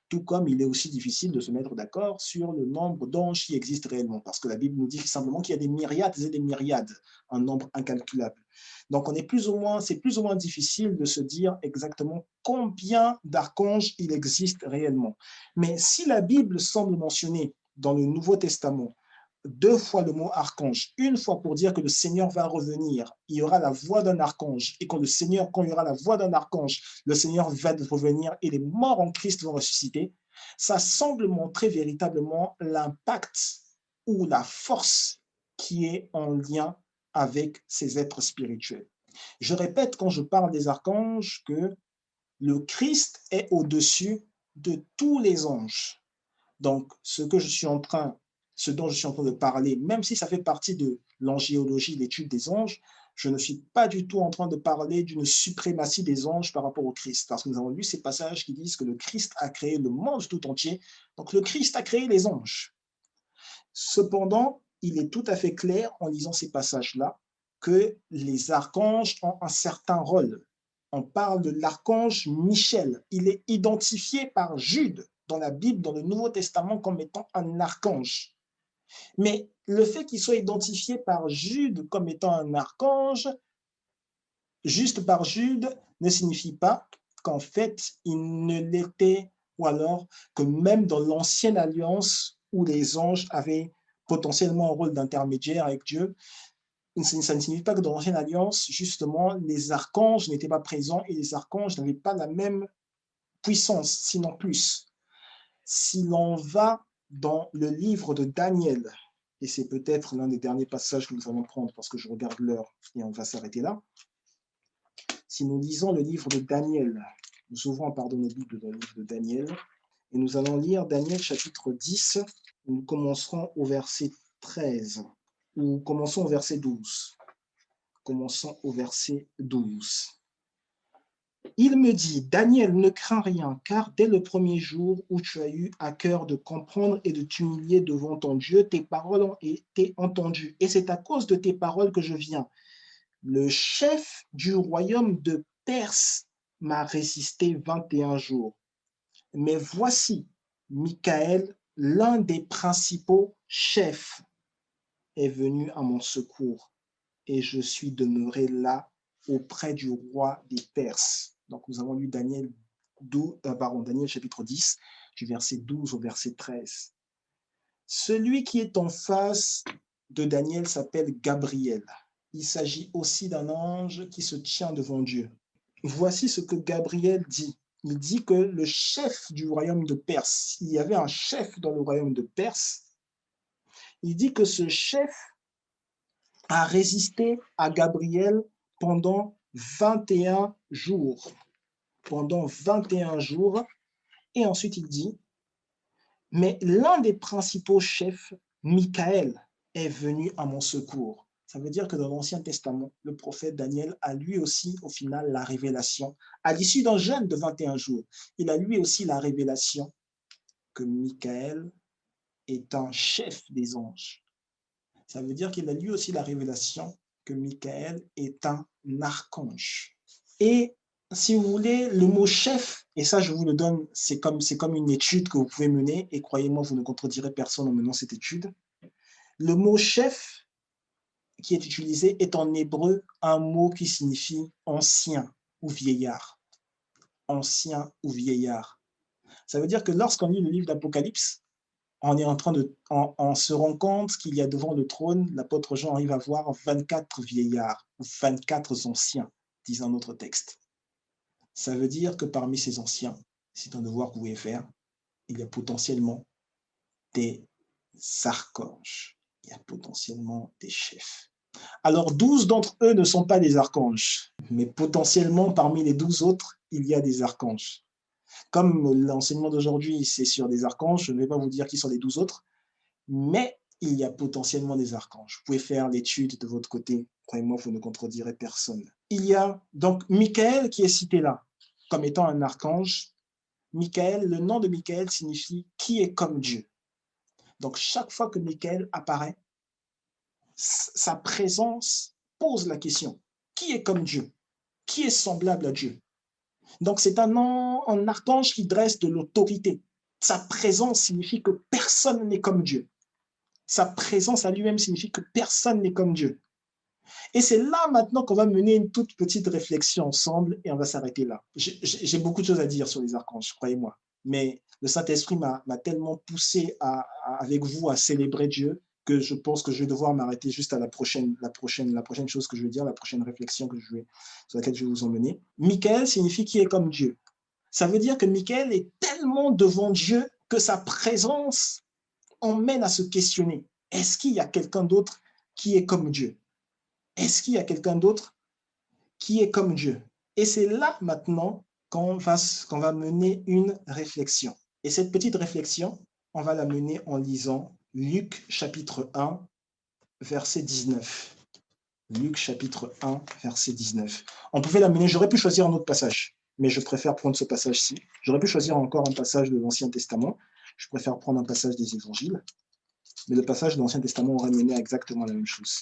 Tout comme il est aussi difficile de se mettre d'accord sur le nombre d'anges qui existent réellement, parce que la Bible nous dit simplement qu'il y a des myriades et des myriades, un nombre incalculable. Donc, c'est plus ou moins difficile de se dire exactement combien d'archanges il existe réellement. Mais si la Bible semble mentionner dans le Nouveau Testament deux fois le mot archange, une fois pour dire que le Seigneur va revenir, il y aura la voix d'un archange, et quand il y aura la voix d'un archange, le Seigneur va revenir et les morts en Christ vont ressusciter, ça semble montrer véritablement l'impact ou la force qui est en lien avec ces êtres spirituels. Je répète quand je parle des archanges que le Christ est au-dessus de tous les anges. Donc, ce dont je suis en train de parler, même si ça fait partie de l'angéologie, l'étude des anges, je ne suis pas du tout en train de parler d'une suprématie des anges par rapport au Christ, parce que nous avons lu ces passages qui disent que le Christ a créé le monde tout entier, donc le Christ a créé les anges. Cependant, il est tout à fait clair en lisant ces passages-là que les archanges ont un certain rôle. On parle de l'archange Michel. Il est identifié par Jude dans la Bible, dans le Nouveau Testament, comme étant un archange. Mais le fait qu'il soit identifié par Jude comme étant un archange, juste par Jude, ne signifie pas qu'en fait, il ne l'était, ou alors que même dans l'Ancienne Alliance, où les anges avaient potentiellement un rôle d'intermédiaire avec Dieu, ça ne signifie pas que dans l'Ancienne Alliance, justement, les archanges n'étaient pas présents et les archanges n'avaient pas la même puissance, sinon plus. Si l'on va dans le livre de Daniel, et c'est peut-être l'un des derniers passages que nous allons prendre parce que je regarde l'heure et on va s'arrêter là. Si nous lisons le livre de Daniel, nous ouvrons, nos Bibles dans le livre de Daniel, et nous allons lire Daniel chapitre 10, nous commencerons au verset 13, ou commençons au verset 12. Commençons au verset 12. Il me dit, Daniel, ne crains rien, car dès le premier jour où tu as eu à cœur de comprendre et de t'humilier devant ton Dieu, tes paroles ont été entendues. Et c'est à cause de tes paroles que je viens. Le chef du royaume de Perse m'a résisté 21 jours. Mais voici, Michael, l'un des principaux chefs, est venu à mon secours, et je suis demeuré là auprès du roi des Perses. Donc nous avons lu Daniel chapitre 10. du verset 12 au verset 13. Celui qui est en face de Daniel s'appelle Gabriel. Il s'agit aussi d'un ange qui se tient devant Dieu. Voici ce que Gabriel dit. Il dit que le chef du royaume de Perse, il y avait un chef dans le royaume de Perse, il dit que ce chef a résisté à Gabriel pendant 21 jours. Pendant 21 jours. Et ensuite, il dit, mais l'un des principaux chefs, Michaël, est venu à mon secours. Ça veut dire que dans l'Ancien Testament, le prophète Daniel a lui aussi, au final, la révélation. À l'issue d'un jeûne de 21 jours, il a lui aussi la révélation que Michaël est un chef des anges. Ça veut dire qu'il a lui aussi la révélation que Michaël est un archange. Et si vous voulez, le mot chef, et ça je vous le donne, c'est comme une étude que vous pouvez mener, et croyez-moi, vous ne contredirez personne en menant cette étude. Le mot chef qui est utilisé est en hébreu un mot qui signifie ancien ou vieillard. Ancien ou vieillard. Ça veut dire que lorsqu'on lit le livre d'Apocalypse, on se rend compte qu'il y a devant le trône, l'apôtre Jean arrive à voir 24 vieillards, ou 24 anciens, dit un autre texte. Ça veut dire que parmi ces anciens, c'est un devoir que vous pouvez faire, il y a potentiellement des archanges, il y a potentiellement des chefs. Alors 12 d'entre eux ne sont pas des archanges, mais potentiellement parmi les 12 autres, il y a des archanges. Comme l'enseignement d'aujourd'hui, c'est sur des archanges, je ne vais pas vous dire qui sont les 12 autres, mais il y a potentiellement des archanges. Vous pouvez faire l'étude de votre côté. Croyez-moi, vous ne contredirez personne. Il y a donc Michaël qui est cité là comme étant un archange. Michaël, le nom de Michaël signifie « qui est comme Dieu ». Donc, chaque fois que Michaël apparaît, sa présence pose la question « qui est comme Dieu ?» Qui est semblable à Dieu? Donc, c'est un archange qui dresse de l'autorité. Sa présence signifie que personne n'est comme Dieu. Sa présence à lui-même signifie que personne n'est comme Dieu. Et c'est là maintenant qu'on va mener une toute petite réflexion ensemble et on va s'arrêter là. J'ai beaucoup de choses à dire sur les archanges, croyez-moi. Mais le Saint-Esprit m'a tellement poussé avec vous à célébrer Dieu que je pense que je vais devoir m'arrêter juste à la prochaine chose que je vais dire, la prochaine réflexion sur laquelle je vais vous emmener. Michaël signifie qui est comme Dieu. Ça veut dire que Michaël est tellement devant Dieu que sa présence emmène à se questionner. Est-ce qu'il y a quelqu'un d'autre qui est comme Dieu? Est-ce qu'il y a quelqu'un d'autre qui est comme Dieu? Et c'est là maintenant qu'on va mener une réflexion. Et cette petite réflexion, on va la mener en lisant Luc chapitre 1, verset 19. Luc chapitre 1, verset 19. On pouvait la mener, j'aurais pu choisir un autre passage, mais je préfère prendre ce passage-ci. J'aurais pu choisir encore un passage de l'Ancien Testament. Je préfère prendre un passage des Évangiles. Mais le passage de l'Ancien Testament aurait mené à exactement la même chose.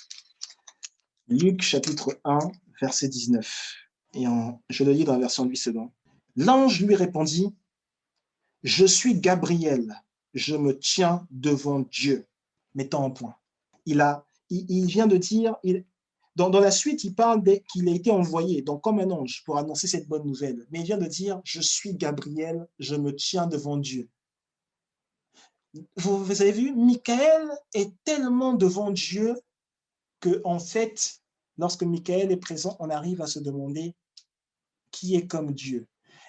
Luc chapitre 1, verset 19. Et je le lis dans la version 8 secondes. L'ange lui répondit, « Je suis Gabriel, je me tiens devant Dieu. » Mettant en point. Il vient de dire, dans la suite, il parle qu'il a été envoyé, donc comme un ange, pour annoncer cette bonne nouvelle. Mais il vient de dire, « Je suis Gabriel, je me tiens devant Dieu. » Vous avez vu, Michaël est tellement devant Dieu que, en fait, lorsque Michaël est présent, on arrive à se demander qui est comme Dieu.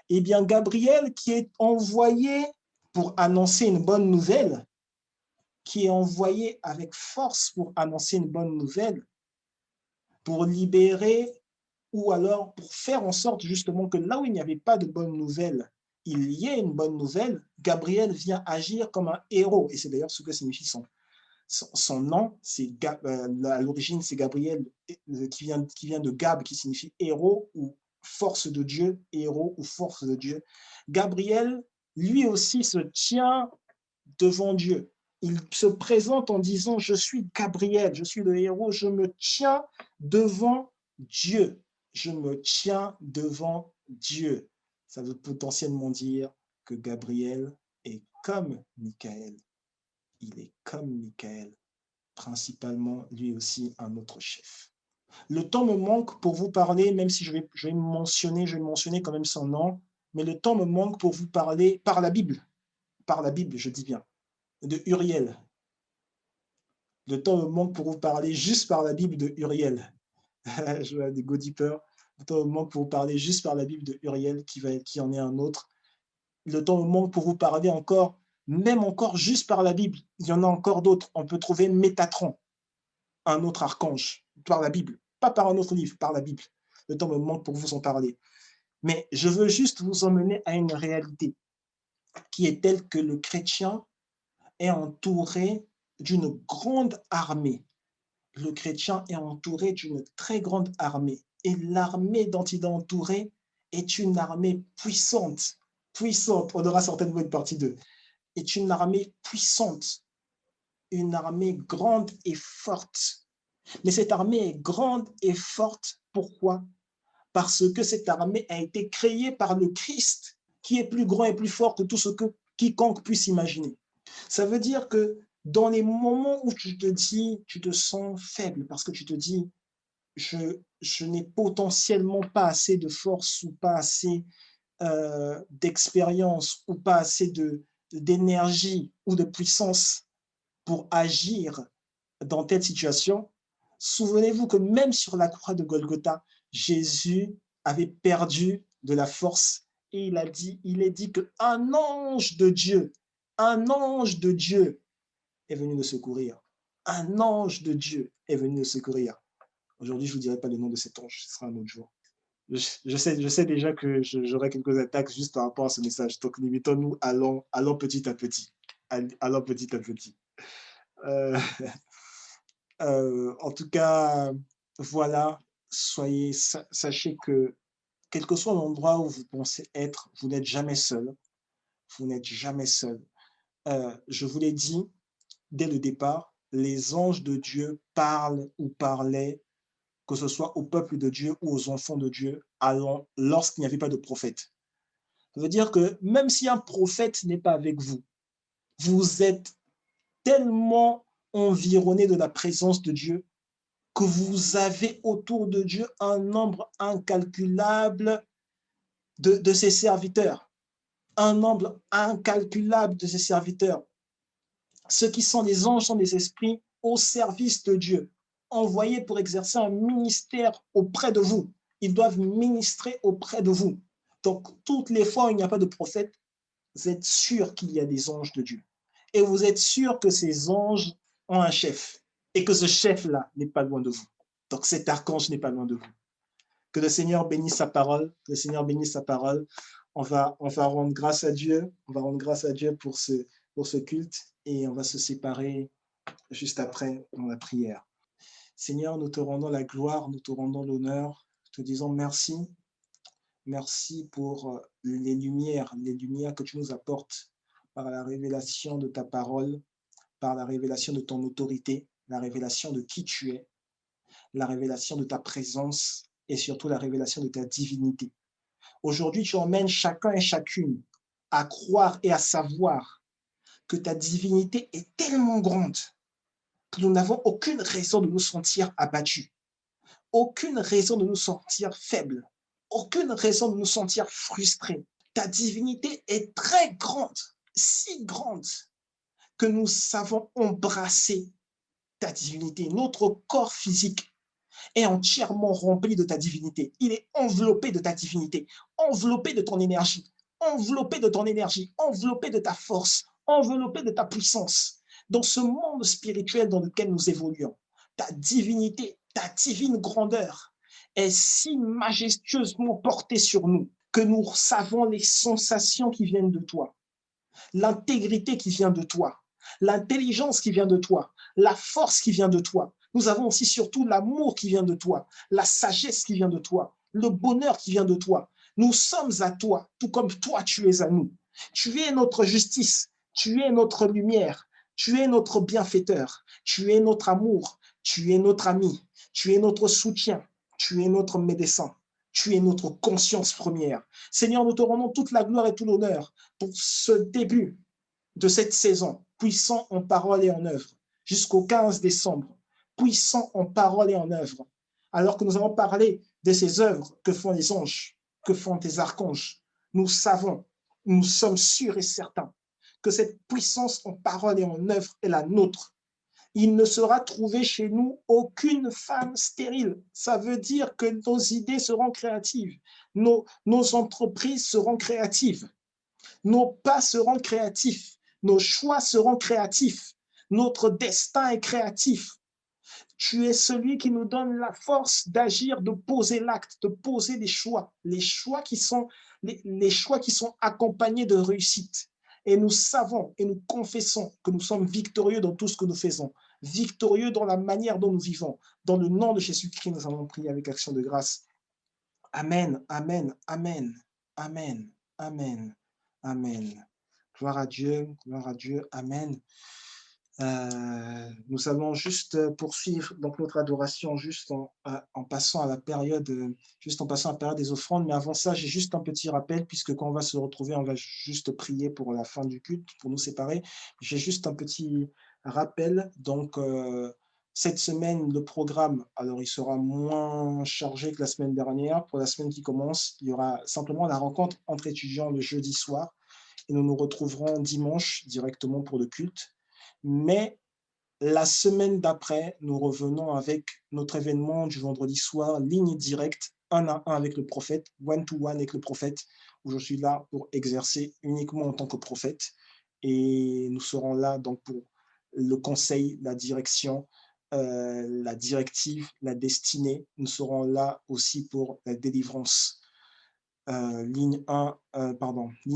Eh bien, Gabriel, qui est envoyé pour annoncer une bonne nouvelle, qui est envoyé avec force pour annoncer une bonne nouvelle, pour libérer ou alors pour faire en sorte justement que là où il n'y avait pas de bonne nouvelle, il y ait une bonne nouvelle, Gabriel vient agir comme un héros. Et c'est d'ailleurs ce que signifie son nom, à l'origine, c'est Gabriel, qui vient de Gab, qui signifie héros ou force de Dieu, héros ou force de Dieu. Gabriel, lui aussi, se tient devant Dieu. Il se présente en disant, je suis Gabriel, je suis le héros, je me tiens devant Dieu. Je me tiens devant Dieu. Ça veut potentiellement dire que Gabriel est comme Michaël. Il est comme Michaël, principalement lui aussi un autre chef. Le temps me manque pour vous parler, même si je vais mentionner quand même son nom, mais le temps me manque pour vous parler par la Bible. par la Bible, je dis bien, de Uriel. Le temps me manque pour vous parler juste par la Bible de Uriel. Je vois des go deeper. Le temps me manque pour vous parler juste par la Bible de Uriel, qui en est un autre. Le temps me manque pour vous parler encore, même encore juste par la Bible. Il y en a encore d'autres. On peut trouver Métatron, un autre archange, par la Bible. Pas par un autre livre, par la Bible. Le temps me manque pour vous en parler. Mais je veux juste vous emmener à une réalité qui est telle que le chrétien est entouré d'une grande armée. Le chrétien est entouré d'une très grande armée. Et l'armée dont il est entouré est une armée puissante. Puissante, on aura certainement une partie 2. Est une armée puissante, une armée grande et forte. Mais cette armée est grande et forte. Pourquoi? Parce que cette armée a été créée par le Christ, qui est plus grand et plus fort que tout ce que quiconque puisse imaginer. Ça veut dire que dans les moments où tu te dis, tu te sens faible, parce que tu te dis, je n'ai potentiellement pas assez de force ou pas assez d'expérience ou pas assez d'énergie ou de puissance pour agir dans telle situation, souvenez-vous que même sur la croix de Golgotha, Jésus avait perdu de la force et il est dit qu'un ange de Dieu, un ange de Dieu est venu le secourir. Un ange de Dieu est venu le secourir. Aujourd'hui, je ne vous dirai pas le nom de cet ange, ce sera un autre jour. Je sais déjà que j'aurai quelques attaques juste par rapport à ce message. Donc, limitons-nous, allons petit à petit. Allons petit à petit. Euh, en tout cas, voilà, sachez que quel que soit l'endroit où vous pensez être, vous n'êtes jamais seul. Vous n'êtes jamais seul. Je vous l'ai dit dès le départ, les anges de Dieu parlent ou parlaient, que ce soit au peuple de Dieu ou aux enfants de Dieu, lorsqu'il n'y avait pas de prophète. Ça veut dire que même si un prophète n'est pas avec vous, vous êtes tellement environné de la présence de Dieu que vous avez autour de Dieu un nombre incalculable de ses serviteurs. Un nombre incalculable de ses serviteurs. Ceux qui sont des anges sont des esprits au service de Dieu, envoyés pour exercer un ministère auprès de vous. Ils doivent ministrer auprès de vous. Donc, toutes les fois où il n'y a pas de prophète, vous êtes sûr qu'il y a des anges de Dieu. Et vous êtes sûr que ces anges ont un chef et que ce chef-là n'est pas loin de vous. Donc, cet archange n'est pas loin de vous. Que le Seigneur bénisse sa parole. Que le Seigneur bénisse sa parole. On va rendre grâce à Dieu. On va rendre grâce à Dieu pour ce culte et on va se séparer juste après dans la prière. Seigneur, nous te rendons la gloire, nous te rendons l'honneur, te disons merci. Merci pour les lumières que tu nous apportes par la révélation de ta parole, par la révélation de ton autorité, la révélation de qui tu es, la révélation de ta présence et surtout la révélation de ta divinité. Aujourd'hui, tu emmènes chacun et chacune à croire et à savoir que ta divinité est tellement grande que nous n'avons aucune raison de nous sentir abattus, aucune raison de nous sentir faibles, aucune raison de nous sentir frustrés. Ta divinité est très grande, si grande que nous savons embrasser ta divinité. Notre corps physique est entièrement rempli de ta divinité. Il est enveloppé de ta divinité, enveloppé de ton énergie, enveloppé de ton énergie, enveloppé de ta force, enveloppé de ta puissance. Dans ce monde spirituel dans lequel nous évoluons, ta divinité, ta divine grandeur est si majestueusement portée sur nous que nous savons les sensations qui viennent de toi, l'intégrité qui vient de toi, l'intelligence qui vient de toi, la force qui vient de toi. Nous avons aussi surtout l'amour qui vient de toi, la sagesse qui vient de toi, le bonheur qui vient de toi. Nous sommes à toi, tout comme toi tu es à nous. Tu es notre justice, tu es notre lumière, tu es notre bienfaiteur, tu es notre amour, tu es notre ami, tu es notre soutien, tu es notre médecin, tu es notre conscience première. Seigneur, nous te rendons toute la gloire et tout l'honneur pour ce début de cette saison, puissant en parole et en œuvre, jusqu'au 15 décembre, puissant en parole et en œuvre. Alors que nous allons parler de ces œuvres que font les anges, que font tes archanges, nous savons, nous sommes sûrs et certains que cette puissance en parole et en œuvre est la nôtre. Il ne sera trouvé chez nous aucune femme stérile. Ça veut dire que nos idées seront créatives, nos entreprises seront créatives, nos pas seront créatifs, nos choix seront créatifs, notre destin est créatif. Tu es celui qui nous donne la force d'agir, de poser l'acte, de poser les choix qui sont accompagnés de réussite. Et nous savons et nous confessons que nous sommes victorieux dans tout ce que nous faisons, victorieux dans la manière dont nous vivons. Dans le nom de Jésus-Christ, nous allons prier avec action de grâce. Amen, amen, amen, amen, amen, amen. Gloire à Dieu, amen. Nous allons juste poursuivre donc notre adoration juste en passant à la période des offrandes, mais avant ça j'ai juste un petit rappel, puisque quand on va se retrouver on va juste prier pour la fin du culte, pour nous séparer. J'ai juste un petit rappel. Donc cette semaine le programme, alors il sera moins chargé que la semaine dernière. Pour la semaine qui commence, il y aura simplement la rencontre entre étudiants le jeudi soir et nous nous retrouverons dimanche directement pour le culte. Mais la semaine d'après, nous revenons avec notre événement du vendredi soir, ligne directe, 1-1 avec le prophète, 1-to-1 avec le prophète, où je suis là pour exercer uniquement en tant que prophète. Et nous serons là donc pour le conseil, la direction, la directive, la destinée. Nous serons là aussi pour la délivrance. Ligne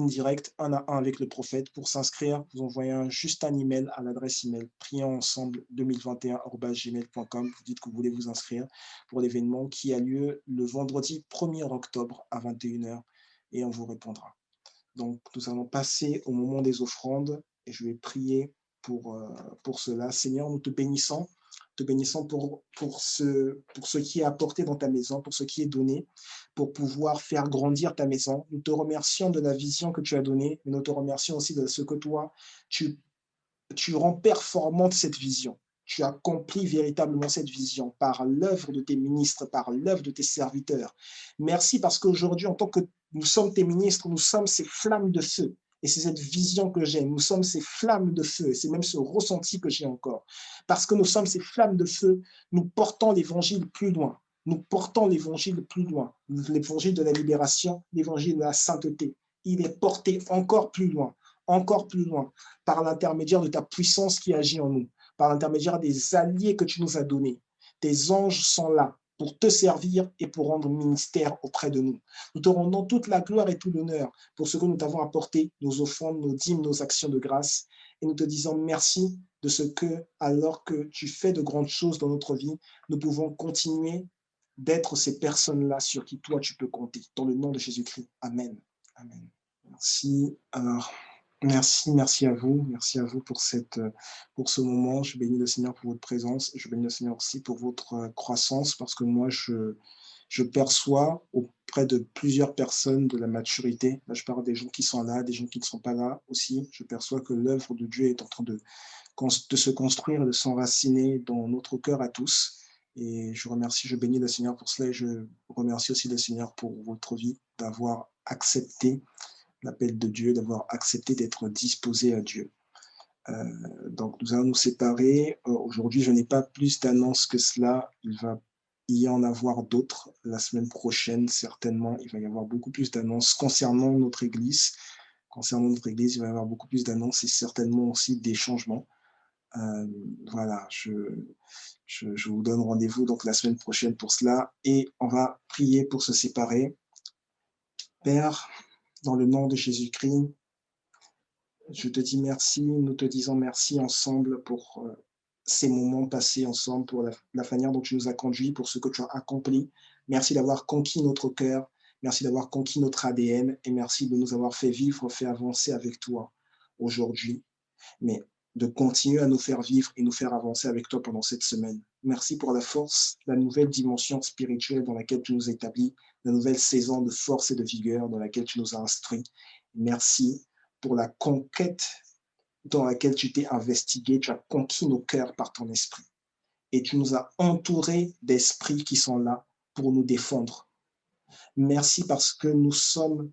directe, 1-1 avec le prophète. Pour s'inscrire, vous envoyez juste un email à l'adresse email prionsensemble2021@gmail.com. Vous dites que vous voulez vous inscrire pour l'événement qui a lieu le vendredi 1er octobre à 21h et on vous répondra. Donc, nous allons passer au moment des offrandes et je vais prier pour cela. Seigneur, nous te bénissons pour ce qui est apporté dans ta maison, pour ce qui est donné, pour pouvoir faire grandir ta maison. Nous te remercions de la vision que tu as donnée, mais nous te remercions aussi de ce que toi, tu rends performante cette vision. Tu accomplis véritablement cette vision par l'œuvre de tes ministres, par l'œuvre de tes serviteurs. Merci parce qu'aujourd'hui, en tant que nous sommes tes ministres, nous sommes ces flammes de feu. Et c'est cette vision que j'ai. Nous sommes ces flammes de feu. Et c'est même ce ressenti que j'ai encore. Parce que nous sommes ces flammes de feu, nous portons l'évangile plus loin. Nous portons l'évangile plus loin. L'évangile de la libération, l'évangile de la sainteté. Il est porté encore plus loin par l'intermédiaire de ta puissance qui agit en nous, par l'intermédiaire des alliés que tu nous as donnés. Tes anges sont là pour te servir et pour rendre ministère auprès de nous. Nous te rendons toute la gloire et tout l'honneur pour ce que nous t'avons apporté, nos offrandes, nos dîmes, nos actions de grâce. Et nous te disons merci de ce que, alors que tu fais de grandes choses dans notre vie, nous pouvons continuer d'être ces personnes-là sur qui toi tu peux compter. Dans le nom de Jésus-Christ. Amen. Amen. Merci. Alors, merci à vous pour ce moment. Je bénis le Seigneur pour votre présence et je bénis le Seigneur aussi pour votre croissance, parce que moi je perçois auprès de plusieurs personnes de la maturité. Là, je parle des gens qui sont là, des gens qui ne sont pas là aussi. Je perçois que l'œuvre de Dieu est en train de se construire, de s'enraciner dans notre cœur à tous. Et je bénis le Seigneur pour cela et je remercie aussi le Seigneur pour votre vie, d'avoir accepté l'appel de Dieu, d'avoir accepté d'être disposé à Dieu. Donc, nous allons nous séparer. Aujourd'hui, je n'ai pas plus d'annonces que cela. Il va y en avoir d'autres la semaine prochaine, certainement. Il va y avoir beaucoup plus d'annonces concernant notre Église. Il va y avoir beaucoup plus d'annonces et certainement aussi des changements. Voilà, je vous donne rendez-vous donc la semaine prochaine pour cela et on va prier pour se séparer. Père, dans le nom de Jésus-Christ, je te dis merci, nous te disons merci ensemble pour ces moments passés ensemble, pour la manière dont tu nous as conduits, pour ce que tu as accompli. Merci d'avoir conquis notre cœur, merci d'avoir conquis notre ADN et merci de nous avoir fait vivre, fait avancer avec toi aujourd'hui, mais de continuer à nous faire vivre et nous faire avancer avec toi pendant cette semaine. Merci pour la force, la nouvelle dimension spirituelle dans laquelle tu nous as établis, la nouvelle saison de force et de vigueur dans laquelle tu nous as instruits. Merci pour la conquête dans laquelle tu t'es investigué, tu as conquis nos cœurs par ton esprit. Et tu nous as entourés d'esprits qui sont là pour nous défendre. Merci parce que nous sommes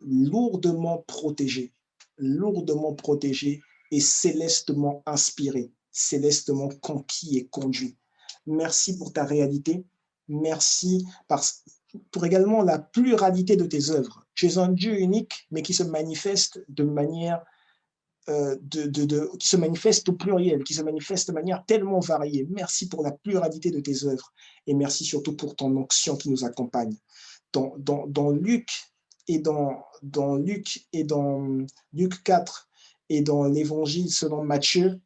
lourdement protégés. lourdement protégés et célestement inspirés, célestement conquis et conduits. Merci pour ta réalité. Merci pour également la pluralité de tes œuvres. Tu es un Dieu unique, mais qui se manifeste de manière qui se manifeste au pluriel, qui se manifeste de manière tellement variée. Merci pour la pluralité de tes œuvres et merci surtout pour ton onction qui nous accompagne. Dans Luc et dans Luc 4 et dans l'Évangile selon Matthieu,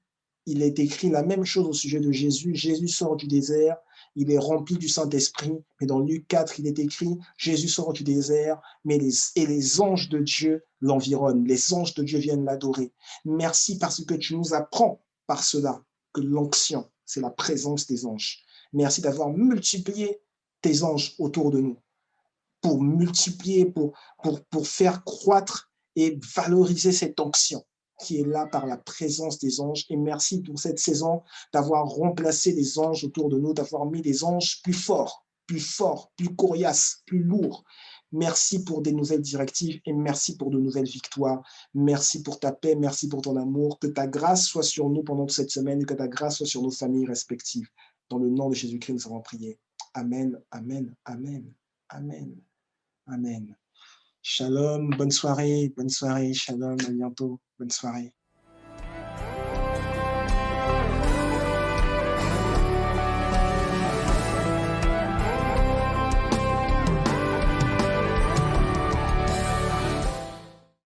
il est écrit la même chose au sujet de Jésus. Jésus sort du désert, il est rempli du Saint-Esprit. Mais dans Luc 4, il est écrit, Jésus sort du désert, et les anges de Dieu l'environnent. Les anges de Dieu viennent l'adorer. Merci parce que tu nous apprends par cela que l'onction, c'est la présence des anges. Merci d'avoir multiplié tes anges autour de nous pour multiplier, pour faire croître et valoriser cette onction qui est là par la présence des anges. Et merci pour cette saison d'avoir remplacé les anges autour de nous, d'avoir mis des anges plus forts, plus coriaces, plus lourds. Merci pour des nouvelles directives et merci pour de nouvelles victoires. Merci pour ta paix, merci pour ton amour. Que ta grâce soit sur nous pendant cette semaine et que ta grâce soit sur nos familles respectives. Dans le nom de Jésus-Christ, nous avons prié. Amen, amen, amen, amen, amen. Shalom, bonne soirée, shalom, à bientôt, bonne soirée.